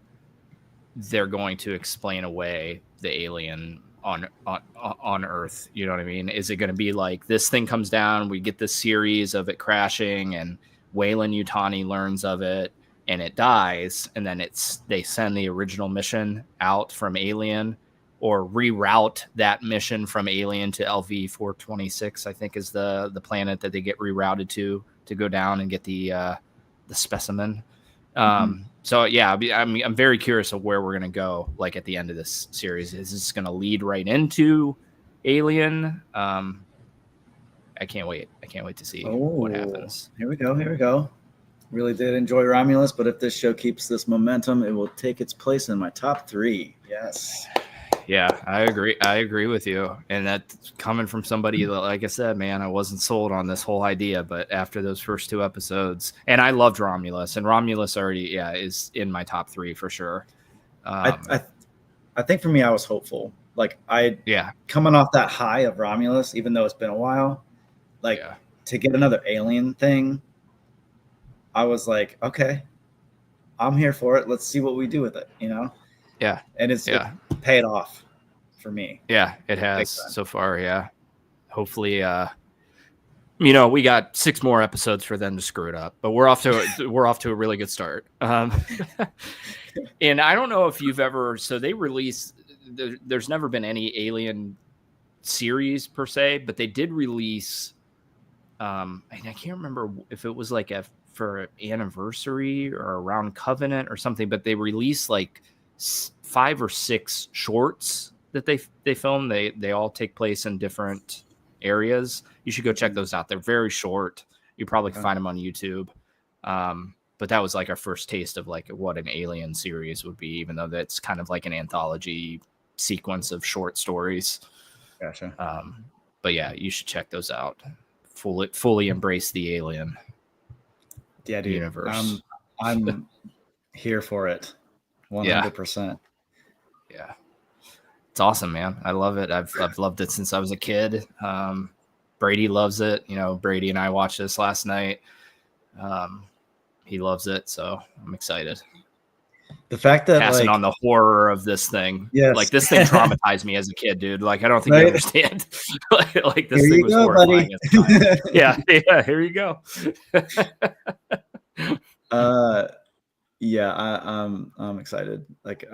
they're going to explain away the alien on Earth. You know what I mean? Is it going to be like this thing comes down, we get this series of it crashing, and Weyland-Yutani learns of it, and it dies, and then they send the original mission out from Alien, or reroute that mission from Alien to LV-426, I think is the planet that they get rerouted to go down and get the specimen. So yeah, I'm very curious of where we're gonna go. Like at the end of this series, is this gonna lead right into Alien? I can't wait. I can't wait to see what happens. Here we go. Really did enjoy Romulus, but if this show keeps this momentum, it will take its place in my top 3. Yes. Yeah, I agree with you. And that's coming from somebody that, like I said, man, I wasn't sold on this whole idea, but after those first 2 episodes, and I loved Romulus, and Romulus already, is in my top 3 for sure. I think for me, I was hopeful. Like coming off that high of Romulus, even though it's been a while, to get another Alien thing, I was like, okay, I'm here for it. Let's see what we do with it, you know? Yeah. And it's paid off for me. Yeah, it has so far. Yeah. Hopefully, we got 6 more episodes for them to screw it up, but we're off to a really good start. And I don't know if you've ever, so they release, there's never been any Alien series per se, but they did release, and I can't remember if it was like for an anniversary or around Covenant or something, but they released like 5 or 6 shorts that they filmed. They all take place in different areas. You should go check those out. They're very short. You probably can find them on YouTube. But that was like our first taste of like what an Alien series would be, even though that's kind of like an anthology sequence of short stories. Gotcha. But yeah, you should check those out. Fully embrace the Alien universe. I'm here for it. 100%. Yeah. It's awesome, man. I love it. I've loved it since I was a kid. Brady loves it. Brady and I watched this last night. He loves it, so I'm excited. The fact that passing on the horror of this thing. Yes. Like this thing traumatized me as a kid, dude. Like I don't think you understand. Like this thing was horrifying at the time. Yeah, here you go. I'm excited. Like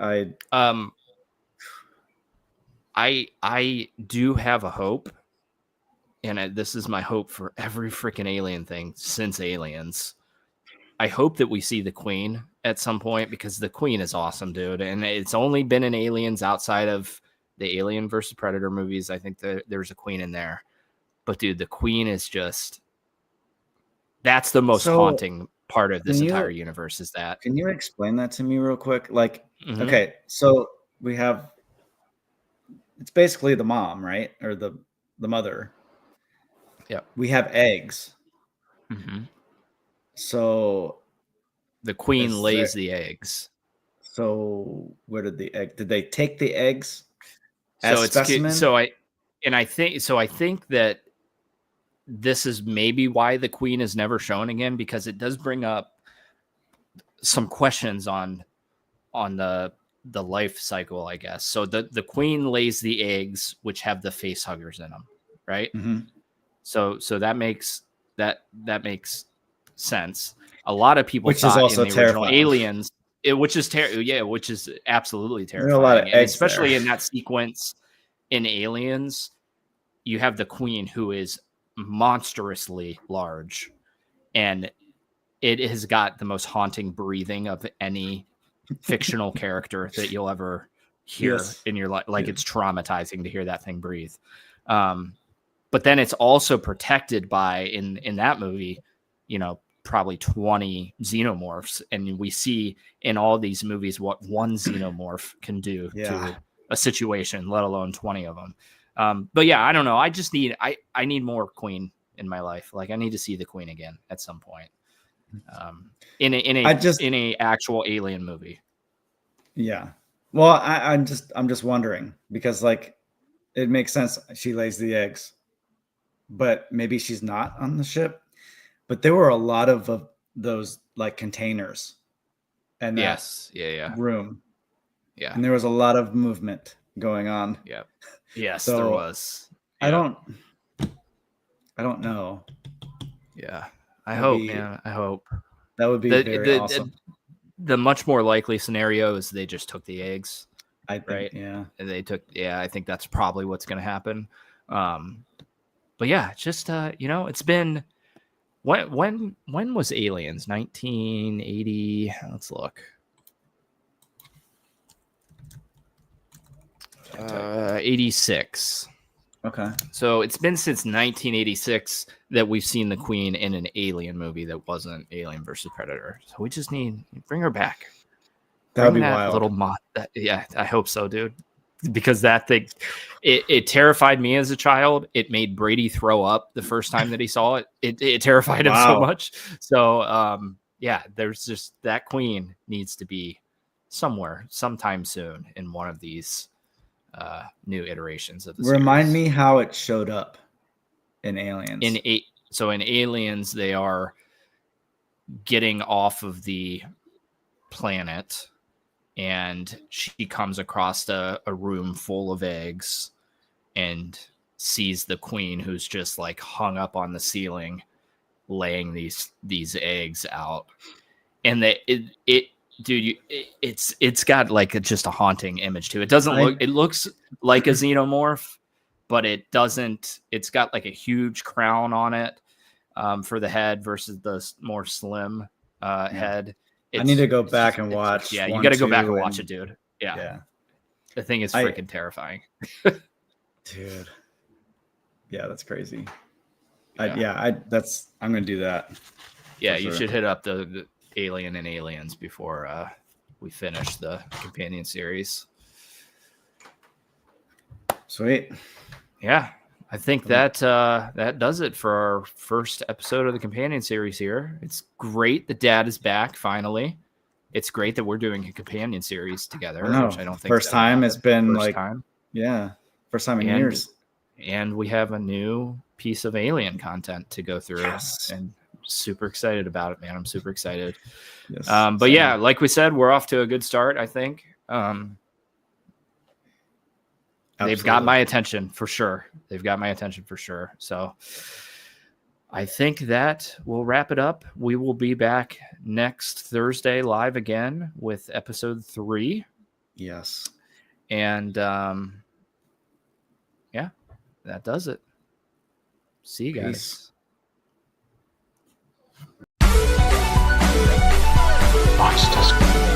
I do have a hope, and this is my hope for every freaking Alien thing since Aliens. I hope that we see the Queen at some point, because the Queen is awesome, dude. And it's only been in Aliens outside of the Alien versus Predator movies. I think there's a Queen in there. But dude, the Queen is that's the most haunting part of this entire universe is that. Can you explain that to me real quick? Like, okay, so we have, it's basically the mom, right? Or the mother. Yeah. We have eggs. Mm-hmm. So the Queen lays the eggs. So where did did they take the eggs as specimen? I think that this is maybe why the Queen is never shown again, because it does bring up some questions on the life cycle, I guess. So the Queen lays the eggs, which have the face huggers in them, right? Mm-hmm. So that makes sense. A lot of people which thought is also in the original terrifying. Aliens, which is absolutely terrifying. There are a lot of eggs especially there. In that sequence in Aliens, you have the Queen, who is monstrously large, and it has got the most haunting breathing of any fictional character that you'll ever hear in your life. Like it's traumatizing to hear that thing breathe. But then it's also protected by in that movie, probably 20 xenomorphs, and we see in all these movies what one xenomorph can do to a situation, let alone 20 of them. But yeah, I don't know. I just need I need more Queen in my life. Like I need to see the Queen again at some point. In a actual Alien movie. Yeah. Well, I'm just wondering, because like it makes sense. She lays the eggs, but maybe she's not on the ship. But there were a lot of those like containers and that room. Yeah. And there was a lot of movement going on. Yeah. Yes, So, there was. I don't know. Yeah. I That'd hope, be- man. I hope. That would be very awesome. The much more likely scenario is they just took the eggs. I think, right? yeah. And I think that's probably what's going to happen. But yeah, just it's been when was Aliens? 1980. Let's look. 86. Okay. So it's been since 1986 that we've seen the Queen in an Alien movie that wasn't Alien versus Predator. So we just need bring her back. That would be that wild. little yeah, I hope so, dude. Because that thing, it terrified me as a child. It made Brady throw up the first time that he saw it. It terrified him so much. So yeah, there's just that Queen needs to be somewhere sometime soon in one of these new iterations of the Remind series. me how it showed up in Aliens. So in Aliens, they are getting off of the planet, and she comes across a room full of eggs and sees the Queen, who's just like hung up on the ceiling, laying these eggs out. And it's got like just a haunting image to it. It doesn't look, it looks like a xenomorph, but it doesn't. It's got like a huge crown on it for the head versus the more slim head. I need to go back and watch. Yeah, you got to go back and watch it, dude. Yeah. The thing is freaking terrifying. Dude. Yeah, that's crazy. I'm going to do that. Yeah, you should hit up the Alien and Aliens before we finish the companion series. Sweet. Yeah, I think that does it for our first episode of the companion series here. It's great that Dad is back finally. It's great that we're doing a companion series together. Which I don't think first time. It's been first time in years. And we have a new piece of Alien content to go through, and super excited about it, man. I'm super excited. Yes, but yeah, like we said, we're off to a good start, I think. They've got my attention for sure. So I think that we'll wrap it up. We will be back next Thursday live again with episode 3. Yes. And yeah, that does it. See you guys. Peace.